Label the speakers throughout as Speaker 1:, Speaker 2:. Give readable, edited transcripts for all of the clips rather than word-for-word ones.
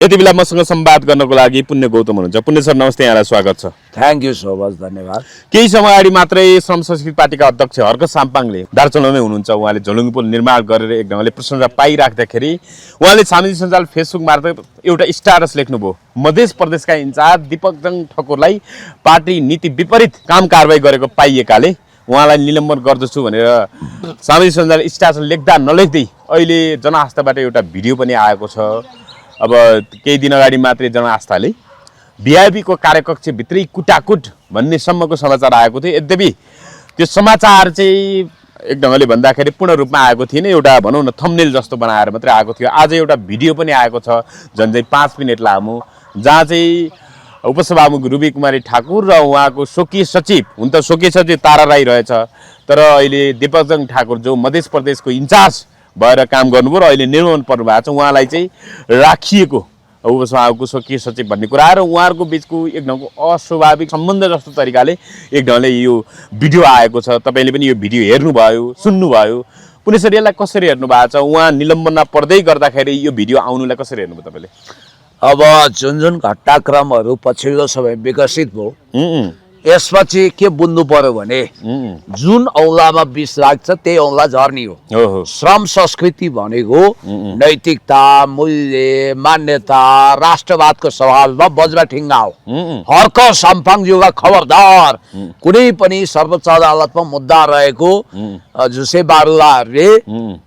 Speaker 1: यति बेला मसँग संवाद गर्नको लागि पुण्य गौतम हुनुहुन्छ। पुण्य सर नमस्ते, यहाँलाई स्वागत छ।
Speaker 2: थ्याङ्क यू सो मच, धन्यवाद।
Speaker 1: केही समय अगाडि मात्रै श्रम संस्कृति पार्टीका अध्यक्ष हर्क साम्पाङले दार्चुलामै हुनुहुन्छ। उहाँले झोलुङ्गे पुल निर्माण गरेर एक ढङ्गले प्रशंसा पाइराख्दाखेरि उहाँले सामाजिक सञ्जाल फेसबुक मार्फत एउटा स्ट्याटस लेख्नुभयो। मध्य प्रदेशका इन्चार्ज दीपकजङ ठकुरलाई पार्टी नीति विपरीत काम कारबाही गरेको पाइएकाले उहाँलाई निलम्बन गर्दछु भनेर सामाजिक सञ्जाल स्ट्याटस लेख्दा नलेख्दै अहिले जनआस्थाबाट एउटा भिडियो पनि आएको छ। अब केही दिन अगाडि मात्रै जनआस्थाले भिआइपीको कार्यकक्षभित्रै कुटाकुट भन्ने सम्मको समाचार आएको थियो। यद्यपि त्यो समाचार चाहिँ एक ढङ्गले भन्दाखेरि पूर्ण रूपमा आएको थिएन, एउटा भनौँ न थम्बनेल जस्तो बनाएर मात्रै आएको थियो। आज एउटा भिडियो पनि आएको छ झन्डै 5 मिनट लामो, जहाँ चाहिँ उपसभामुख रुबी कुमारी ठाकुर र उहाँको स्वकीय सचिव, हुन त स्वकीय सचिव तारा राई रहेछ, तर अहिले दीपकजङ ठाकुर जो मध्य प्रदेशको इन्चार्ज भएर काम गर्नुभयो र अहिले निर्माण पर्नु भएको छ, उहाँलाई चाहिँ राखिएको उपसभाको स्वकीय सचिव भन्ने कुरा र उहाँहरूको बिचको एक ढङ्गको अस्वाभाविक सम्बन्ध जस्तो तरिकाले एक ढङ्गले यो भिडियो आएको छ। तपाईँले पनि यो भिडियो हेर्नुभयो, सुन्नुभयो। पुण्य सर यसलाई कसरी हेर्नु भएको छ? उहाँ निलम्बनमा पर्दै गर्दाखेरि यो भिडियो आउनुलाई कसरी हेर्नुभयो तपाईँले?
Speaker 2: अब जुन घटनाक्रमहरू पछिल्लो समय विकसित भयो, यसपछि के बुझ्नु पर्यो भने जुन औँलामा विष लाग्छ त्यही औँला झर्नी हो। श्रम संस्कृति भनेको नैतिकता, मूल्य, मान्यता, राष्ट्रवादको सवालमा बज्रा ठिङ्गा हो। हर्क साम्पाङज्यूका खबरदार, कुनै पनि सर्वोच्च अदालतमा मुद्दा रहेको झुसे बारुलाहरूले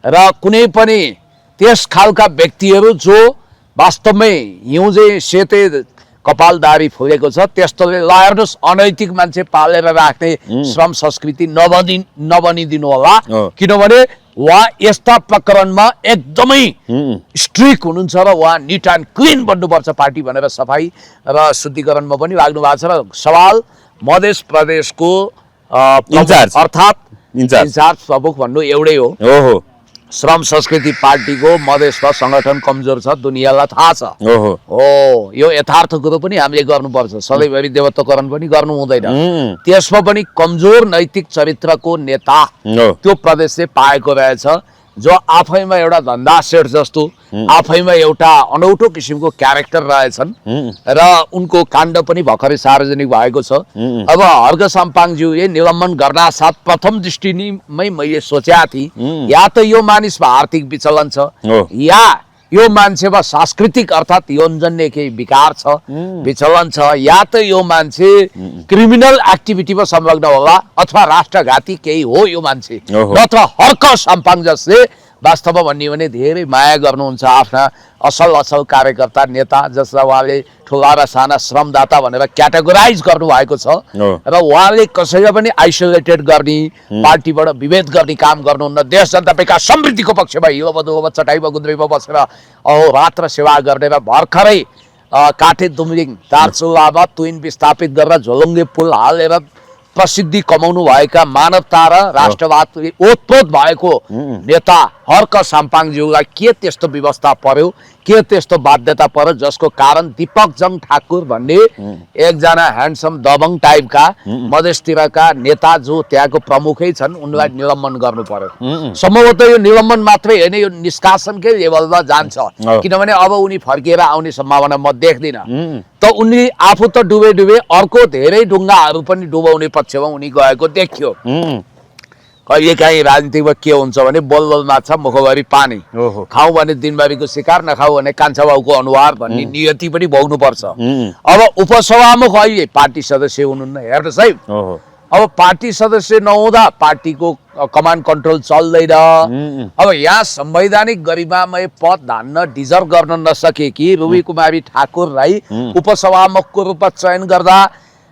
Speaker 2: र कुनै पनि त्यस खालका व्यक्तिहरू जो वास्तवमै हिउँझे सेते कपालदारी फुलेको छ, त्यस्तोले ल हेर्नुहोस् अनैतिक मान्छे पालेर राख्ने श्रम संस्कृति नबनिदिनु होला। किनभने उहाँ यस्ता प्रकरणमा एकदमै स्ट्रिक्ट हुनुहुन्छ र उहाँ निट एन्ड क्लिन बन्नुपर्छ पार्टी भनेर सफाई र शुद्धिकरणमा पनि लाग्नु भएको छ। र सवाल मध्य प्रदेशको अर्थात् इन्चार्ज प्रमुख भन्नु एउटै हो। श्रम संस्कृति पार्टीको मधेसमा संगठन कमजोर छ, दुनियाँलाई थाहा छ। यो यथार्थ कुरो पनि हामीले गर्नुपर्छ। सधैँभरि देवत्वकरण पनि गर्नु हुँदैन। त्यसमा पनि कमजोर नैतिक चरित्रको नेता त्यो प्रदेशले पाएको रहेछ, जो आफैमा एउटा धन्दा सेठ जस्तो, आफैमा एउटा अनौठो किसिमको क्यारेक्टर रहेछन् र उनको काण्ड पनि भर्खरै सार्वजनिक भएको छ। अब हर्क साम्पाङज्यूले निलम्बन गर्दा साथ प्रथम दृष्टिमै मैले सोचेको थिएँ, या त यो मानिसमा आर्थिक विचलन छ, या यो मान्छेमा सांस्कृतिक अर्थात् यौनजन्य केही विकार छ, विचलन छ, या त यो मान्छे क्रिमिनल एक्टिभिटीमा संलग्न होला अथवा राष्ट्रघाती केही हो यो मान्छे। नत्र हर्क साम्पाङ जसले वास्तवमा भन्ने भने धेरै माया गर्नुहुन्छ आफ्ना असल कार्यकर्ता नेता, जसलाई उहाँले ठुला र साना श्रमदाता भनेर क्याटेगोराइज गर्नु भएको छ र उहाँले कसैलाई पनि आइसोलेटेड गर्ने, पार्टीबाट विभेद गर्ने काम गर्नुहुन्न। देश जनताका समृद्धिको पक्षमा हिलोबदोमा चटाइमा गुन्द्रीमा बसेर रात र सेवा गर्ने र भर्खरै काठे दुम्लिङ दार्चुलामा तुइन विस्थापित गरेर झोलुङ्गे पुल हालेर प्रसिद्धि कमाउनु भएका मानवता र राष्ट्रवाद ओतप्रोत भएको नेता हर्क साम्पाङज्यूलाई के त्यस्तो व्यवस्था पर्यो, के त्यस्तो बाध्यता पर्यो जसको कारण दीपकजङ ठाकुर भन्ने एकजना ह्यान्डसम दबङ टाइपका मधेसतिरका नेता जो त्यहाँको प्रमुखै छन्, उनलाई निलम्बन गर्नु पर्यो। सम्भवतः यो निलम्बन मात्रै होइन, यो निष्कासनकै लेभलमा जान्छ। किनभने अब उनी फर्किएर आउने सम्भावना म देख्दिनँ। त उनी आफू त डुबे अर्को धेरै ढुङ्गाहरू पनि डुबाउने पक्षमा उनी गएको देखियो। कहिलेकाहीँ राजनीतिमा के हुन्छ भने बोलबोल माछा मुखभरि पानी, खाऊ भने दिनभरिको शिकार, नखाऊ भने कान्छा बाउको अनुहार भन्ने नियति पनि भोग्नुपर्छ। अब उपसभामुख अहिले पार्टी सदस्य हुनुहुन्न, हेर्नुहोस् है। अब पार्टी सदस्य नहुँदा पार्टीको कमान्ड कन्ट्रोल चल्दैन। अब यहाँ संवैधानिक गरिमामय पद धान्न डिजर्भ गर्न नसकेकी रुबी कुमारी ठाकुरलाई उपसभामुखको रूपमा चयन गर्दा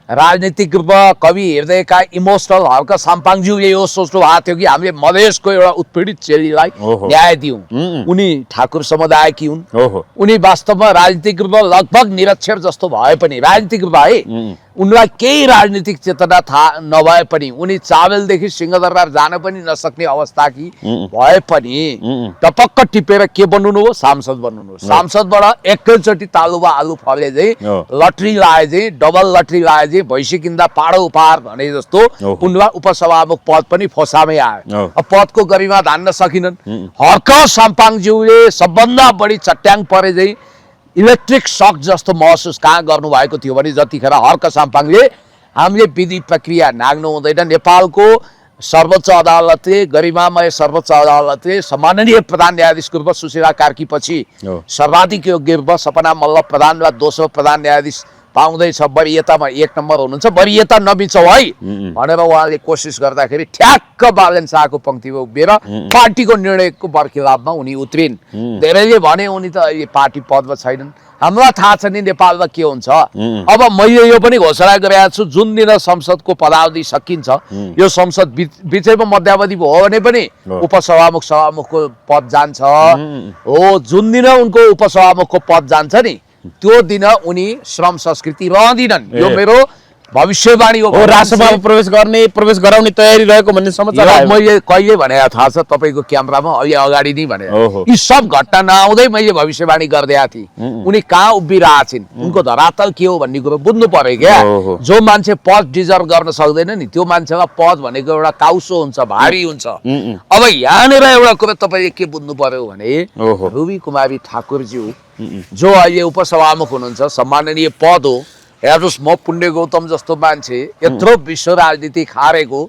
Speaker 2: राजनीतिक रूपमा कवि हृदयका इमोसनल हर्क साम्पाङज्यूले यो सोच्नु भएको थियो कि हामीले मधेसको एउटा उत्पीडित चेलीलाई न्याय दिउँ। उनी ठाकुर समुदायकी हुन्, उनी वास्तवमा राजनीतिक रूपमा लगभग निरक्षर जस्तो भए पनि, राजनीतिक रूपमा है उनलाई केही राजनीतिक चेतना थाहा नभए पनि, उनी चावेलदेखि सिंहदरबार जान पनि नसक्ने अवस्था कि भए पनि टपक्क टिपेर के बन्नु हो, सांसद बन्नु। सांसदबाट एकैचोटि तालुमा आलु फले चाहिँ लटरी लाए चाहिँ, डबल लटरी लाए चाहिँ, भैँसी किन्दा पाडो उपहार भने जस्तो उनलाई उपसभामुख पद पनि फोसामै आयो। पदको गरिमा धान्न सकिनन्। हर्क साम्पाङज्यूले सबभन्दा बढी चट्याङ परे चाहिँ इलेक्ट्रिक सक जस्तो महसुस कहाँ गर्नुभएको थियो भने जतिखेर हर्क साम्पाङले हामीले विधि प्रक्रिया नाग्नु हुँदैन, नेपालको सर्वोच्च अदालतले, गरिमामय सर्वोच्च अदालतले सम्माननीय प्रधान न्यायाधीश गुरुवर सुशीला कार्कीपछि सर्वाधिक योग्य गुरुवर सपना मल्ल प्रधान वा दोस्रो प्रधान न्यायाधीश पाउँदैछ, वरियतामा 1 नम्बर हुनुहुन्छ, वरियता नबिचौ है भनेर उहाँले कोसिस गर्दाखेरि ठ्याक्क बालन शाहको पंक्तिमा उभिएर पार्टीको निर्णयको बरखिलाफमा उनी उत्रिन्। धेरैले भने उनी त अहिले पार्टी पदमा छैनन्। हामीलाई थाहा छ नि नेपालमा के हुन्छ। अब मैले यो पनि घोषणा गरेको छु, जुन दिन संसदको पदावधि सकिन्छ, यो संसद बिचैमा मध्यावधि भयो भने पनि उपसभामुख सभामुखको पद जान्छ हो। जुन दिन उनको उपसभामुखको पद जान्छ नि त्यो दिन उनी श्रम संस्कृति रहँदिनन्। यो मेरो भविष्यवाणी हो।
Speaker 1: राष्ट्रसभामा प्रवेश गराउने तयारी रहेको भन्ने समाचार आयो।
Speaker 2: मैले कहिले भनेको थाहा छ तपाईको क्यामेरामा, अहिले अगाडि नै भने यी सब घटना नआउँदै मैले भविष्यवाणी गरिदिएको थिएँ। उनी कहाँ उभिरहेछन्, उनको धरातल के हो भन्ने कुरो बुझ्नु पर्यो क्या। जो मान्छे पद डिजर्भ गर्न सक्दैन नि त्यो मान्छेलाई पद भनेको एउटा काउसो हुन्छ, भारी हुन्छ। अब यहाँनिर एउटा कुरो तपाईले के बुझ्नु पर्यो भने रुबी कुमारी ठाकुरज्यू जो अहिले उपसभामुख हुनुहुन्छ, सम्माननीय पद हो। हेर्नुहोस्, म पुण्य गौतम जस्तो मान्छे यत्रो विश्व राजनीति खारेको,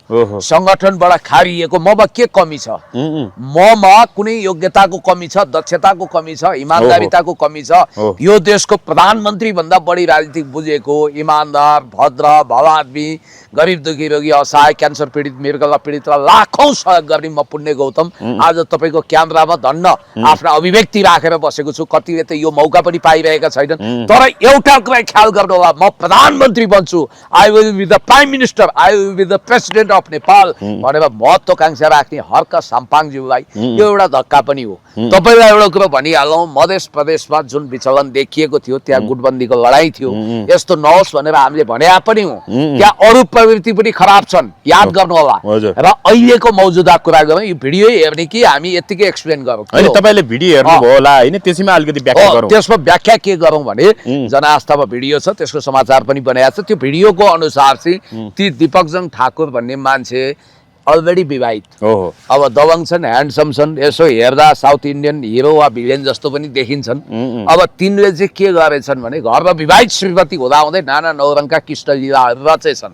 Speaker 2: संगठनबाट खारिएको, ममा के कमी छ? ममा कुनै योग्यताको कमी छ, दक्षताको कमी छ, इमानदारिताको कमी छ? यो देशको प्रधानमन्त्री भन्दा बढी राजनीति बुझेको, इमानदार, भद्र, भलो आदमी, गरिब दुखी रोगी, असहाय, क्यान्सर पीडित, मृगला पीडितलाई लाखौं सहयोग गर्ने म पुण्य गौतम आज तपाईको क्यामेरामा धन्न आफ्नो अभिव्यक्ति राखेर बसेको छु। कतिले त यो मौका पनि पाइरहेका छैनन्। तर एउटा कुरा ख्याल गर्नु होला, म प्रधानमन्त्री बन्छु, I will be the prime minister, I will be the president of Nepal भनेर महत्वाकांक्षा राख्ने हर्क साम्पाङज्यूलाई यो एउटा धक्का पनि हो। तपाईलाई एउटा कुरा भनिहालौँ, मधेस प्रदेशमा जुन विचलन देखिएको थियो, त्यहाँ गुटबन्दीको लडाईँ थियो, यस्तो नहोस् भनेर हामीले भने पनि हो। त्यहाँ अरू प्रवृत्ति पनि खराब छन्, याद गर्नु होला। र अहिलेको मौजुदा कुरा गरौँ, यो भिडियो हेर्ने कि हामी यतिकै एक्सप्लेन गरौँ।
Speaker 1: अनि तपाईले भिडियो हेर्नुभयो होला हैन, त्यसैमा अलिकति व्याख्या गरौँ।
Speaker 2: त्यसमा व्याख्या के गरौँ भने जनआस्थामा भिडियो छ, त्यसको समाचार पनि बनाएको छ। त्यो भिडियोको अनुसार चाहिँ ती दीपकजङ ठाकुर भन्ने मान्छे अलरेडी विवाहित, अब दबङ छन्, ह्यान्डसम छन्, यसो हेर्दा साउथ इन्डियन हिरो वा भिलेन जस्तो पनि देखिन्छन्। अब तिनले चाहिँ के गरेछन् भने घरमा विवाहित श्रीमती हुँदाहुँदै नाना नौरङका कृष्ण लीलाहरू रचेछन्।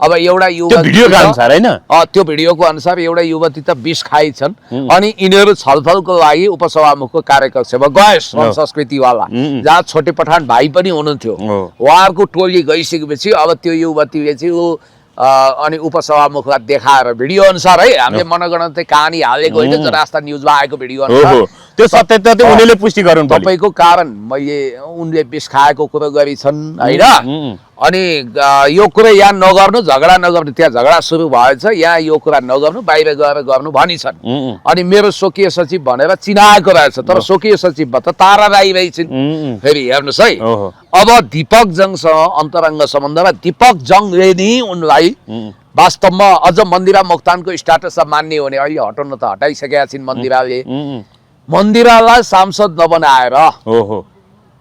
Speaker 2: अब एउटा त्यो भिडियोको अनुसार एउटा युवती त विष खाइछन् अनि यिनीहरू छलफलको लागि उपसभामुखको कार्यकक्षमा गए, श्रम संस्कृतिवाला, जहाँ छोटे पठान भाइ पनि हुनुहुन्थ्यो। उहाँहरूको टोली गइसकेपछि अब त्यो युवतीले चाहिँ अनि उपसभामुखलाई देखाएर भिडियो अनुसार है, हामीले मनगणना कहानी हालेको होइन, जनआस्था न्युजमा आएको भिडियो अनुसार
Speaker 1: त्यो सत्यता चाहिँ उनीले पुष्टि गर्नु पर्यो।
Speaker 2: तपाईको कारण मैले उनले विष खाएको कुरो गरिछन् हैन, अनि यो कुरा यहाँ नगर्नु, झगडा नगर्नु, त्यहाँ झगडा सुरु भएछ, यहाँ यो कुरा नगर्नु, बाहिर गएर गर्नु भनिछन्। अनि मेरो स्वकीय सचिव भनेर चिनाएको रहेछ, तर स्वकीय सचिवमा त तारा राई रहेछन्। फेरि हेर्नुहोस् है, अब दीपकजङसँग अन्तरङ्ग सम्बन्ध र दीपकजङले नि उनलाई वास्तवमा अझ मन्दिरा मोक्तानको स्ट्याटसमा मान्ने हो भने, अहिले हटाउन त हटाइसकेका छिन् मन्दिराले, मन्दिरालाई सांसद नबनाएर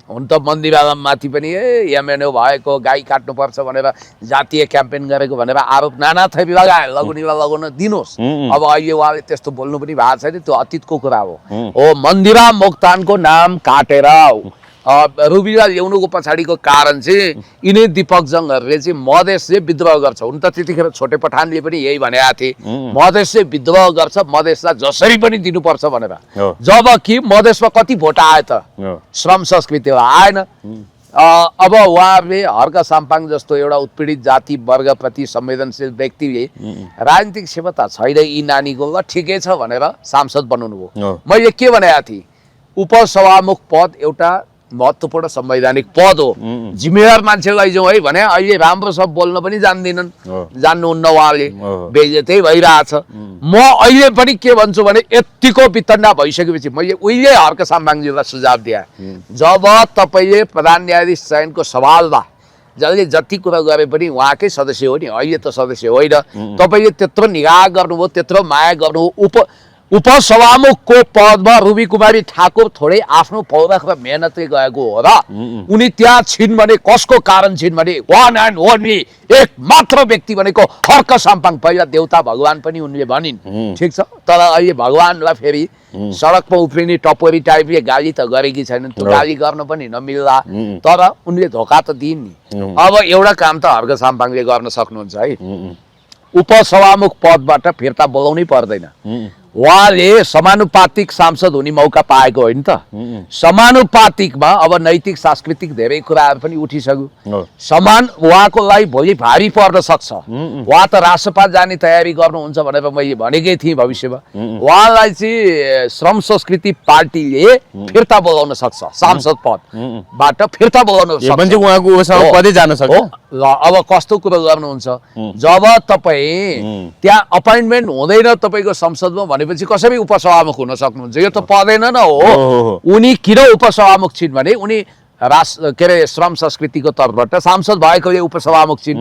Speaker 2: हुन त मन्दिरालाई माथि पनि एमएनओ भएको, गाई काट्नुपर्छ भनेर जातीय क्याम्पेन गरेको भनेर आरोप नाना थरी लगाए, लगाउनेलाई लगाउन दिनुहोस्। अब अहिले उहाँले त्यस्तो बोल्नु पनि भएको छैन, त्यो अतीतको कुरा हो। मन्दिरा मोक्तानको नाम काटेर रुबीलाई ल्याउनुको पछाडिको कारण चाहिँ यिनै दीपकजङहरूले चाहिँ मधेसले विद्रोह गर्छ। हुन त त्यतिखेर छोटे पठानले पनि यही भनेका थिए, मधेसले विद्रोह गर्छ, मधेसलाई जसरी पनि दिनुपर्छ भनेर। जबकि मधेसमा कति भोट आयो त? श्रम संस्कृतिमा आएन। अब उहाँहरूले हर्क साम्पाङ जस्तो एउटा उत्पीडित जाति वर्गप्रति संवेदनशील व्यक्तिले राजनीतिक क्षमता छैन यी नानीको, ल ठिकै छ भनेर सांसद बनाउनु भयो। मैले के भनेको थिएँ, उपसभामुख पद एउटा महत्त्वपूर्ण संवैधानिक पद हो, जिम्मेवार मान्छे लैजाउँ है भने अहिले राम्रो सब बोल्न पनि जान्दिनन्, जान्नुहुन्न, उहाँले बेइज्जतै भइरहेछ। म अहिले पनि के भन्छु भने यतिको वितण्डा भइसकेपछि मैले उहिले हर्क साम्पाङज्यूलाई सुझाव दिएँ, जब तपाईँले प्रधान न्यायाधीश चयनको सवालमा जसले जति कुरा गरे पनि उहाँकै सदस्य हो नि, अहिले त सदस्य होइन, तपाईँले त्यत्रो निगाह गर्नुभयो, त्यत्रो माया गर्नुभयो, उपसभामुखको पदमा रुबी कुमारी ठाकुर थोरै आफ्नो पौरख र मेहनतले गएको हो र उनी त्यहाँ छिन् भने कसको कारण छिन् भने वान एन्ड ओन्ली एक मात्र व्यक्ति भनेको हर्क साम्पाङ। पहिला देउता भगवान पनि उनले भनिन्, ठिक छ, तर अहिले भगवानलाई फेरि सडकमा उफ्रिने टपोरी टाइपले गाली त गरेकी छैनन्, त्यो गाली गर्न पनि नमिल्ला, तर उनले धोका त दिइन् नि। अब एउटा काम त हर्क साम्पाङले गर्न सक्नुहुन्छ है, उपसभामुख पदबाट फिर्ता बोलाउनै पर्दैन। उहाँले समानुपातिक सांसद हुने मौका पाएको होइन त, समानुपातिकमा अब नैतिक सांस्कृतिक धेरै कुराहरू पनि उठिसक्यो, समान उहाँको लागि भोलि भारी पर्न सक्छ। उहाँ त राष्ट्रपा जाने तयारी गर्नुहुन्छ भनेर मैले भनेकै थिएँ भविष्यमा, उहाँलाई चाहिँ श्रम संस्कृति पार्टीले फिर्ता बोलाउन सक्छ, सांसद पदबाट फिर्ता बोलाउन सक्छ,
Speaker 1: उहाँको पदै जान सक्छ।
Speaker 2: ल अब कस्तो कुरो गर्नुहुन्छ, जब तपाईँ त्यहाँ अपोइन्टमेन्ट हुँदैन तपाईँको संसदमा भनेपछि कसरी उपसभामुख हुन सक्नुहुन्छ? यो त पर्दैन न हो। उनी किन उपसभामुख छिन् भने उनी राष्ट्र के अरे श्रम संस्कृतिको तर्फबाट सांसद भएकोले उपसभामुख छिन्।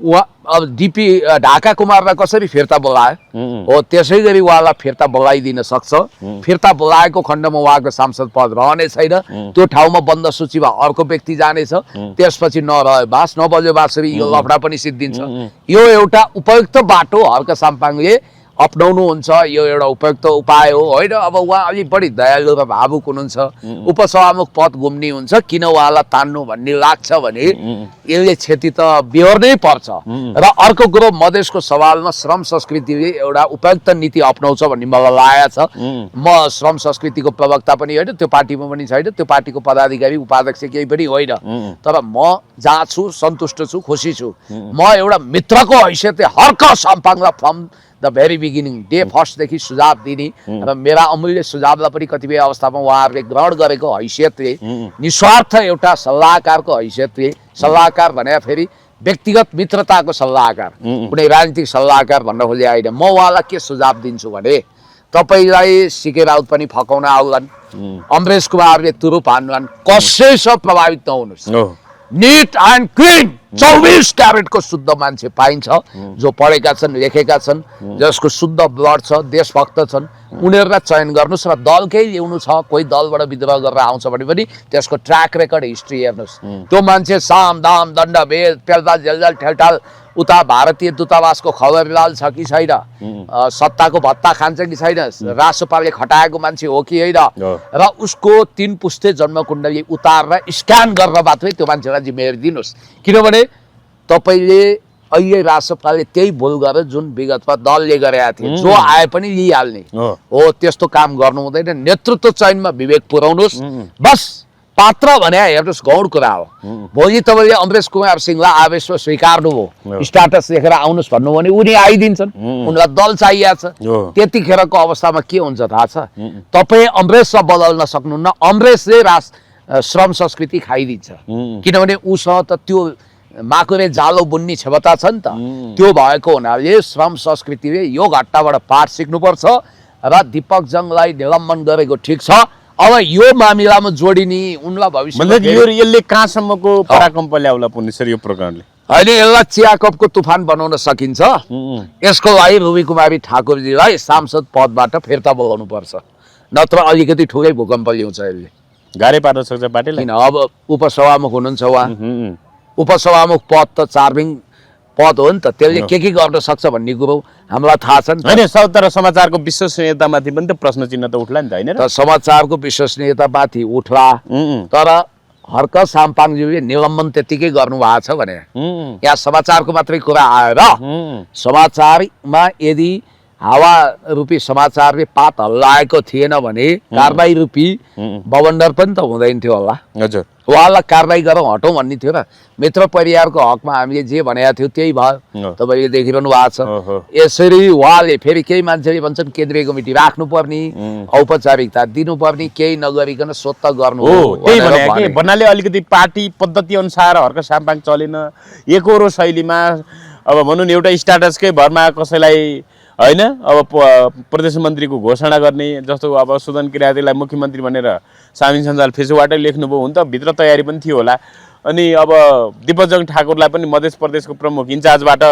Speaker 2: उहाँ अब डिपी ढाका कुमारलाई कसरी फिर्ता बोलायो हो, त्यसै गरी उहाँलाई फिर्ता बोलाइदिन सक्छ। फिर्ता बोलाएको खण्डमा उहाँको सांसद पद रहने छैन, त्यो ठाउँमा बन्द सूचीमा अर्को व्यक्ति जानेछ, त्यसपछि नरह्यो बास, नबज्यो बाँसुरी, यो लफडा पनि सिद्धिन्छ। यो एउटा उपयुक्त बाटो हर्क साम्पाङले अपनाउनुहुन्छ, यो एउटा उपयुक्त उपाय हो होइन। अब उहाँ अलिक बढी दयालु र भावुक हुनुहुन्छ, उपसभामुख पद गुम्ने हुन्छ, किन उहाँलाई तान्नु भन्ने लाग्छ भने यसले क्षति त बिहोर्नै पर्छ। र अर्को कुरो, मधेसको सवालमा श्रम संस्कृतिले एउटा उपयुक्त नीति अपनाउँछ भन्ने मलाई लागेको छ। म श्रम संस्कृतिको प्रवक्ता पनि होइन, त्यो पार्टीमा पनि छैन, त्यो पार्टीको पदाधिकारी उपाध्यक्ष केही पनि होइन, तर म जहाँ छु सन्तुष्ट छु, खुसी छु। म एउटा मित्रको हैसियतले हर्क साम्पाङलाई from the very beginning day फर्स्टदेखि सुझाव दिने र मेरा अमूल्य सुझावलाई पनि कतिपय अवस्थामा उहाँहरूले ग्रहण गरेको हैसियतले, निस्वार्थ एउटा सल्लाहकारको हैसियतले, सल्लाहकार भने फेरि व्यक्तिगत मित्रताको सल्लाहकार, कुनै राजनीतिक सल्लाहकार भन्न खोजे होइन। म उहाँलाई के सुझाव दिन्छु भने, तपाईँलाई सिके राउत पनि फकाउन आउलान्, अमरेश कुमारले तुरुप हान्लान्, कसैसँग प्रभावित नहुनुहोस्। निट एन्ड क्लिन 24 क्यारेटको शुद्ध मान्छे पाइन्छ, जो पढेका छन्, लेखेका छन्, जसको शुद्ध ब्लड छ, देशभक्त छन्, उनीहरूलाई चयन गर्नुहोस् र दलकै ल्याउनु छ। कोही दलबाट विद्रोह गरेर आउँछ भने पनि त्यसको ट्र्याक रेकर्ड हिस्ट्री हेर्नुहोस्। त्यो मान्छे साम दाम दण्ड भेद पेलदाल झेलझाल ठेलठाल उता भारतीय दूतावासको खबरलाल छ कि छैन, सत्ताको भत्ता खान्छ कि छैन, राष्ट्रपालले खटाएको मान्छे हो कि होइन, र उसको 3 पुस्ते जन्मकुण्डली उतारेर स्क्यान गरेर मात्रै त्यो मान्छेलाई जिम्मेवारी दिनुहोस्। किनभने तपाईँले अहिले राष्ट्रपालले त्यही भुल गरेर जुन विगतमा दलले गरेका थिए, जो आए पनि लिइहाल्ने हो, त्यस्तो काम गर्नु हुँदैन। नेतृत्व चयनमा विवेक पुर्याउनुहोस्, बस। पात्र भने हेर्नुहोस् गौण कुरा हो। भोलि तपाईँले अमरेश कुमार सिंहलाई आवेशमा स्वीकार्नुभयो, स्टाटस लेखेर आउनुहोस् भन्नु भने उनी आइदिन्छन्, उनलाई दल चाहिएको छ। त्यतिखेरको अवस्थामा के हुन्छ थाहा छ, तपाईँ अमरेशलाई बदल्न सक्नुहुन्न, अमरेशले श्रम संस्कृति खाइदिन्छ। किनभने उसँग त त्यो माकुरे जालो बुन्ने क्षमता छ नि त, त्यो भएको हुनाले श्रम संस्कृतिले यो घटनाबाट पाठ सिक्नुपर्छ र दीपक जङलाई निलम्बन गरेको ठिक छ। अब यो मामिलामा जोडिने उनलाई भविष्यमा
Speaker 1: यसले कहाँसम्मको पराकम्प ल्याउला पुग्ने सर यो प्रकारले
Speaker 2: होइन, यसलाई चिया कपको तुफान बनाउन सकिन्छ। यसको लागि रुबी कुमारी ठाकुरजीलाई सांसद पदबाट फिर्ता बोलाउनु पर्छ, नत्र अलिकति ठुलै भूकम्प ल्याउँछ यसले,
Speaker 1: गाह्रै पार्न सक्छ पार्टीलाई।
Speaker 2: किन अब उपसभामुख हुनुहुन्छ उहाँ, उपसभामुख पद त चार्मिङ पद हो नि त, त्यसले के गर्न सक्छ भन्ने कुरो हामीलाई थाहा छ नि त।
Speaker 1: होइन, तर समाचारको विश्वसनीयतामाथि पनि त प्रश्न चिन्ह त उठ्ला नि त, होइन?
Speaker 2: त समाचारको विश्वसनीयतामाथि उठ्ला, तर हर्क साम्पाङज्यूले निलम्बन त्यतिकै गर्नुभएको छ भने यहाँ समाचारको मात्रै कुरा आएर समाचारमा यदि हावा रूपी समाचारले पात हल्लाएको थिएन भने कारबाही रूपी बवन्डर पनि त हुँदैन थियो होला।
Speaker 1: हजुर,
Speaker 2: उहाँलाई कारबाही गरौँ हटौँ भन्ने थियो र मित्र परिवारको हकमा हामीले जे भनेको थियो त्यही भयो, तपाईँले देखिरहनु भएको छ। यसरी उहाँले फेरि केही मान्छेले भन्छन् केन्द्रीय कमिटी राख्नुपर्ने, औपचारिकता दिनुपर्ने, केही नगरिकन स्वत गर्नु
Speaker 1: भन्नाले अलिकति पार्टी पद्धति अनुसार हर्क साम्पाङ चलेन, एकहोरो शैलीमा अब भनौँ न एउटा स्ट्याटसकै भरमा कसैलाई होइन अब प्रदेश मन्त्रीको घोषणा गर्ने, जस्तो अब सुदन किरातीलाई मुख्यमन्त्री भनेर सामिन सञ्जाल फेसबुकबाटै लेख्नुभयो, हुन त भित्र तयारी पनि थियो होला। अनि अब दीपक जङ ठाकुरलाई पनि मध्य प्रदेशको प्रमुख इन्चार्जबाट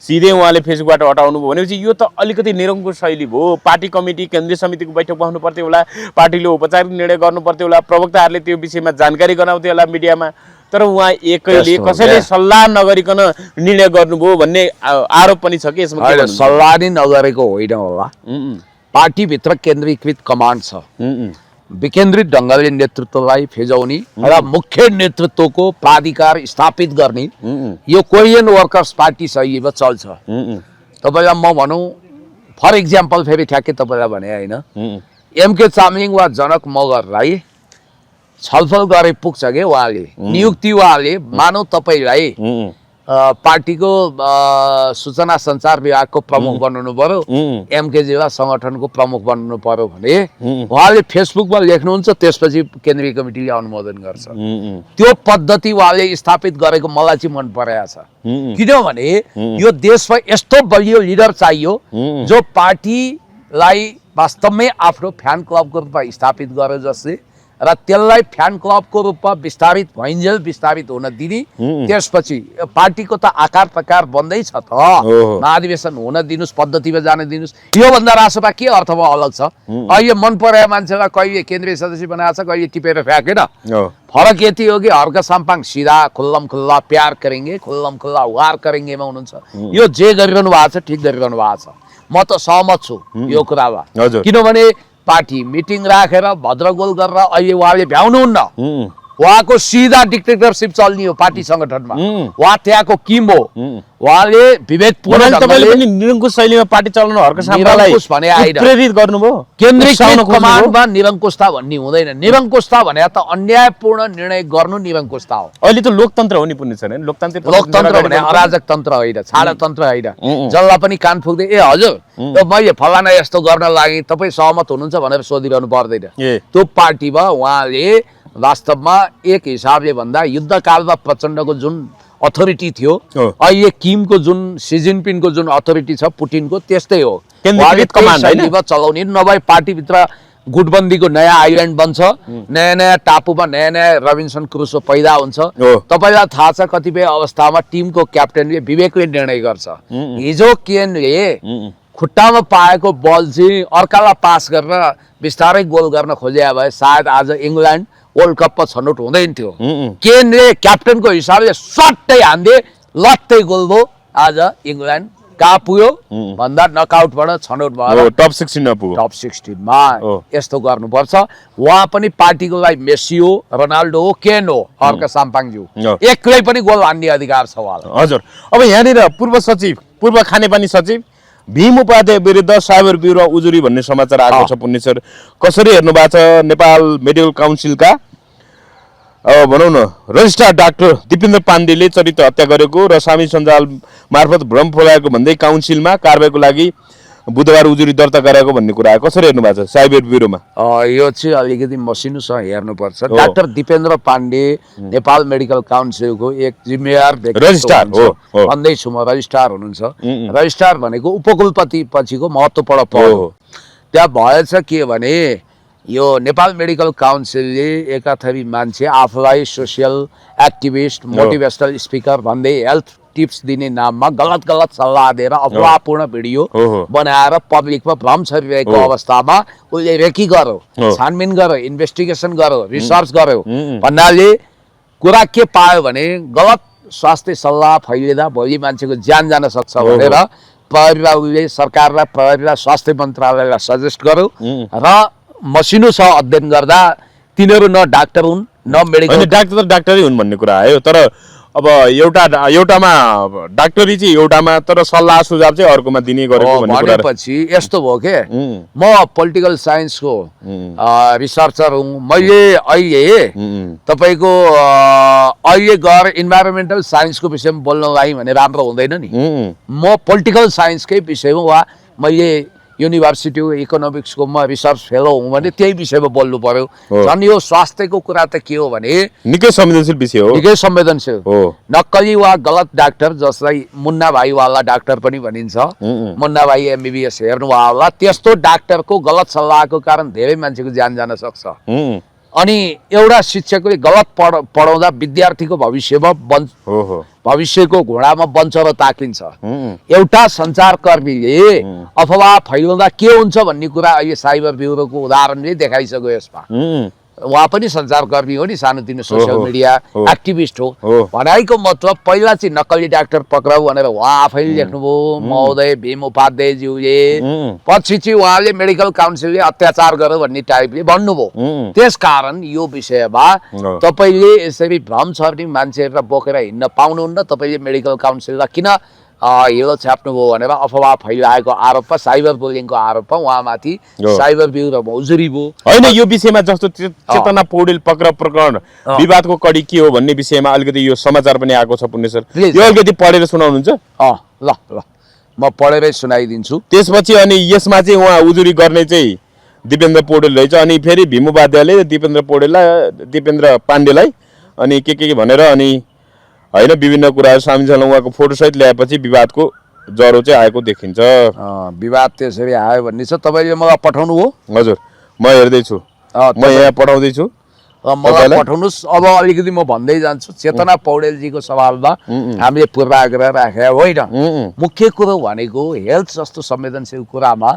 Speaker 1: सिधै उहाँले फेसबुकबाट हटाउनु भयो भनेपछि यो त अलिकति निरङ्कुश शैली भयो। पार्टी कमिटी केन्द्रीय समितिको बैठक बस्नु पर्थ्यो होला, पार्टीले औपचारिक निर्णय गर्नु पर्थ्यो होला, प्रवक्ताहरूले त्यो विषयमा जानकारी गराउँथ्यो होला मिडियामा। तर उहाँ एकैले कसैले सल्लाह नगरिकन निर्णय गर्नुभयो भन्ने आरोप पनि छ कि यसमा।
Speaker 2: सल्लाह नै नगरेको होइन होला, पार्टीभित्र केन्द्रीकृत कमान्ड छ, विकेन्द्रित ढङ्गले नेतृत्वलाई फिजाउने र मुख्य नेतृत्वको प्राधिकार स्थापित गर्ने यो कोरियन वर्कर्स पार्टी सहित चल्छ। तपाईँलाई म भनौँ फर इक्जाम्पल, फेरि ठ्याक्कै तपाईँलाई भने होइन, एमके चामलिङ वा जनक मगरलाई छलफल गरे पुग्छ कि उहाँले नियुक्ति, उहाँले मानौ तपाईँलाई पार्टीको सूचना सञ्चार विभागको प्रमुख बनाउनु पर्यो, एमकेजीलाई सङ्गठनको प्रमुख बनाउनु पर्यो भने उहाँले फेसबुकमा लेख्नुहुन्छ, त्यसपछि केन्द्रीय कमिटीले अनुमोदन गर्छ। त्यो पद्धति उहाँले स्थापित गरेको मलाई चाहिँ मन परेको छ। किनभने यो देशमा यस्तो बलियो लिडर चाहियो जो पार्टीलाई वास्तवमै आफ्नो फ्यान क्लबको रूपमा स्थापित गरे जसले र त्यसलाई फ्यान क्लबको रूपमा विस्तारित भइन्जेल विस्तारित हुन दिने, त्यसपछि पार्टीको त आकार प्रकार बन्दैछ त, महाधिवेशन हुन दिनुहोस्, पद्धतिमा जान दिनुहोस्। योभन्दा रासोपा के अर्थमा अलग छ? अहिले मन परेको मान्छेलाई कहिले केन्द्रीय सदस्य बनाएको छ, कहिले टिपेर फ्याँकेन। फरक यति हो कि हर्क साम्पाङ सिधा खुल्लम खुल्ला प्यार करेंगे, खुल्लम खुल्ला वार करेंगेमा हुनुहुन्छ। यो जे गरिरहनु भएको छ ठिक गरिरहनु भएको छ, म त सहमत छु यो कुरामा। किनभने पार्टी मिटिङ राखेर भद्रगोल गरेर अहिले उहाँले भ्याउनुहुन्न, उहाँको सिधा डिक्टेटरसिप चल्ने हो पार्टी संगठनमा। उहाँ त्यहाँको किम हो, उहाँले विवेकपूर्ण
Speaker 1: ढङ्गले निरङ्कुश शैलीमा पार्टी चलाउनु हर्क साम्पाङलाई प्रेरित गर्नुभयो।
Speaker 2: केन्द्रीय कमान्डमा निरङ्कुशता भन्ने हुँदैन। निरङ्कुशता भने त अन्यायपूर्ण निर्णय गर्नु निरङ्कुशता हो।
Speaker 1: अहिले त लोकतन्त्र हो नि पुण्य छैन,
Speaker 2: लोकतन्त्र भने अराजक तन्त्र होइन, छाडातन्त्र होइन। जसलाई पनि कान फुक्दै ए हजुर मैले फलाना यस्तो गर्न लागि तपाईँ सहमत हुनुहुन्छ भनेर सोधिरहनु पर्दैन। त्यो पार्टीमा उहाँले वास्तवमा एक हिसाबले भन्दा युद्धकालमा प्रचण्डको जुन अथोरिटी थियो, अहिले किमको जुन सी जिनपिङको जुन अथोरिटी छ पुटिनको, त्यस्तै हो। चलाउने नभए पार्टीभित्र गुटबन्दीको नयाँ आइल्यान्ड बन्छ, नयाँ नयाँ टापुमा नयाँ नयाँ रबिन्सन क्रुसो पैदा हुन्छ। तपाईँलाई थाहा छ कतिपय अवस्थामा टिमको क्याप्टेनले विवेकले निर्णय गर्छ। हिजो केनले खुट्टामा पाएको बल चाहिँ अर्कालाई पास गरेर बिस्तारै गोल गर्न खोजे भए सायद आज इङ्ल्यान्ड वर्ल्ड कपमा छनौट हुँदैन थियो। केनले क्याप्टेनको हिसाबले सट्टै हान्दे लट्टै गोल भयो, आज इङ्ल्यान्ड कहाँ पुग्यो भन्दा नकआउटबाट छनौट भयो,
Speaker 1: टप 16 पुग्यो।
Speaker 2: टप 16 मा यस्तो गर्नुपर्छ। उहाँ पनि पार्टीको लागि मेसी हो, रोनाल्डो हो, केन हो, हर्क साम्पाङज्यू एक्लै पनि गोल हान्ने अधिकार छ उहाँलाई।
Speaker 1: हजुर, अब यहाँनिर पूर्व सचिव, पूर्व खानेपानी सचिव भीम उपाध्याय विरुद्ध साइबर ब्युरो उजुरी भन्ने समाचार आएको छ। पुण्य सर, कसरी हेर्नु भएको छ? नेपाल मेडिकल काउन्सिलका भनौँ न रजिस्ट्रार डाक्टर दिपेन्द्र पाण्डेले चरित्र हत्या गरेको र सामाजिक सञ्जाल मार्फत भ्रम फैलाएको भन्दै काउन्सिलमा कारबाहीको लागि बुधबार उजुरी दर्ता गराएको भन्ने कुरा कसरी हेर्नु भएको छ साइबर ब्युरोमा?
Speaker 2: यो चाहिँ अलिकति मसिनोसँग हेर्नुपर्छ। डाक्टर दिपेन्द्र पाण्डे नेपाल मेडिकल काउन्सिलको एक जिम्मेवार
Speaker 1: रजिस्ट्रार हो
Speaker 2: भन्दैछु म, रजिस्ट्रार हुनुहुन्छ। रजिस्ट्रार भनेको उपकुलपति पछिको महत्त्वपूर्ण पद हो। त्यहाँ भएछ के भने यो नेपाल मेडिकल काउन्सिलले एकाथरी मान्छे आफूलाई सोसियल एक्टिभिस्ट, मोटिभेसनल स्पिकर भन्दै हेल्थ टिप्स दिने नाममा गलत गलत सल्लाह दिएर अफवाहपूर्ण भिडियो बनाएर पब्लिकमा भ्रम छरिरहेको अवस्थामा उसले रेकी गर्यो, छानबिन गर्यो, इन्भेस्टिगेसन गर्यो, रिसर्च गर्यो भन्नाले कुरा के पायो भने गलत स्वास्थ्य सल्लाह फैलिँदा भोलि मान्छेको ज्यान जान सक्छ भनेर प्रहरीले सरकारलाई, प्रहरीलाई, स्वास्थ्य मन्त्रालयलाई सजेस्ट गर्यो र मसिनोसँग अध्ययन गर्दा तिनीहरू न डाक्टर हुन् न मेडिकल,
Speaker 1: डाक्टरै हुन् भन्ने कुरा आयो। तर अब एउटामा डाक्टरी चाहिँ एउटामा, तर सल्लाह सुझाव चाहिँ अर्कोमा दिने गरेको
Speaker 2: भनेपछि यस्तो भयो के। म पोलिटिकल साइन्सको रिसर्चर हुँ। मैले अहिले तपाईँको अहिले गएर इन्भाइरोमेन्टल साइन्सको विषयमा बोल्नलाई भने राम्रो हुँदैन नि। म पोलिटिकल साइन्सकै विषयमा वा मैले युनिभर्सिटी इकोनोमिक्सको म रिसर्च फेलो हुँ भने त्यही विषयमा बोल्नु पर्यो। झन् यो स्वास्थ्यको कुरा त के हो भने
Speaker 1: निकै संवेदनशील विषय हो,
Speaker 2: निकै संवेदनशील। नक्कली वा गलत डाक्टर, जसलाई मुन्ना भाइवाला डाक्टर पनि भनिन्छ, मुन्ना भाइ MBBS हेर्नु होला, त्यस्तो डाक्टरको गलत सल्लाहको कारण धेरै मान्छेको ज्यान जान सक्छ। अनि एउटा शिक्षकले गलत पढाउँदा विद्यार्थीको भविष्यको घोडामा बन्चरो ताकिन्छ। एउटा सञ्चारकर्मीले अफवाह फैलाउँदा के हुन्छ भन्ने कुरा अहिले साइबर ब्युरोको उदाहरणले देखाइसक्यो। यसमा उहाँ पनि सञ्चारकर्मी हो नि, सानोतिनो सोसियल मिडिया एक्टिभिस्ट हो। भनाइको मतलब पहिला चाहिँ नक्कली डाक्टर पक्राउ भनेर उहाँ आफैले लेख्नुभयो, महोदय भीम उपाध्यायज्यूले। पछि चाहिँ उहाँले मेडिकल काउन्सिलले अत्याचार गर्यो भन्ने टाइपले भन्नुभयो। त्यसकारण यो विषयमा तपाईँले यसरी भ्रम छर्ने मान्छेहरूलाई बोकेर हिँड्न पाउनुहुन्न। तपाईँले मेडिकल काउन्सिललाई किन हिलो छाप्नुभयो भनेर अफवाह फैलाएको आरोपमा, साइबर बुलिङको आरोपमा उहाँमाथि साइबर ब्युरोमा उजुरी भयो।
Speaker 1: होइन, यो विषयमा जस्तो चेतना पौडेल पक्राउ प्रकरण विवादको कडी के हो भन्ने विषयमा अलिकति यो समाचार पनि आएको छ पुण्य सर, यो अलिकति पढेर सुनाउनुहुन्छ?
Speaker 2: ल ल म पढेरै सुनाइदिन्छु।
Speaker 1: त्यसपछि अनि यसमा चाहिँ उहाँ उजुरी गर्ने चाहिँ दिपेन्द्र पौडेल रहेछ। अनि फेरि भीम उपाध्यायले दिपेन्द्र पाण्डेलाई अनि के भनेर अनि होइन विभिन्न कुराहरू सामिल छन्। उहाँको फोटोसहित ल्याएपछि विवादको ज्वरो चाहिँ आएको देखिन्छ।
Speaker 2: विवाद त्यसरी आयो भन्ने छ। तपाईँले मलाई पठाउनु हो?
Speaker 1: हजुर, म हेर्दैछु, म यहाँ पठाउँदैछु,
Speaker 2: मलाई पठाउनुहोस्। अब अलिकति म भन्दै जान्छु। चेतना पौडेलजीको सवालमा हामीले पूर्वाग्रह राखेका होइन। मुख्य कुरो भनेको हेल्थ जस्तो संवेदनशील कुरामा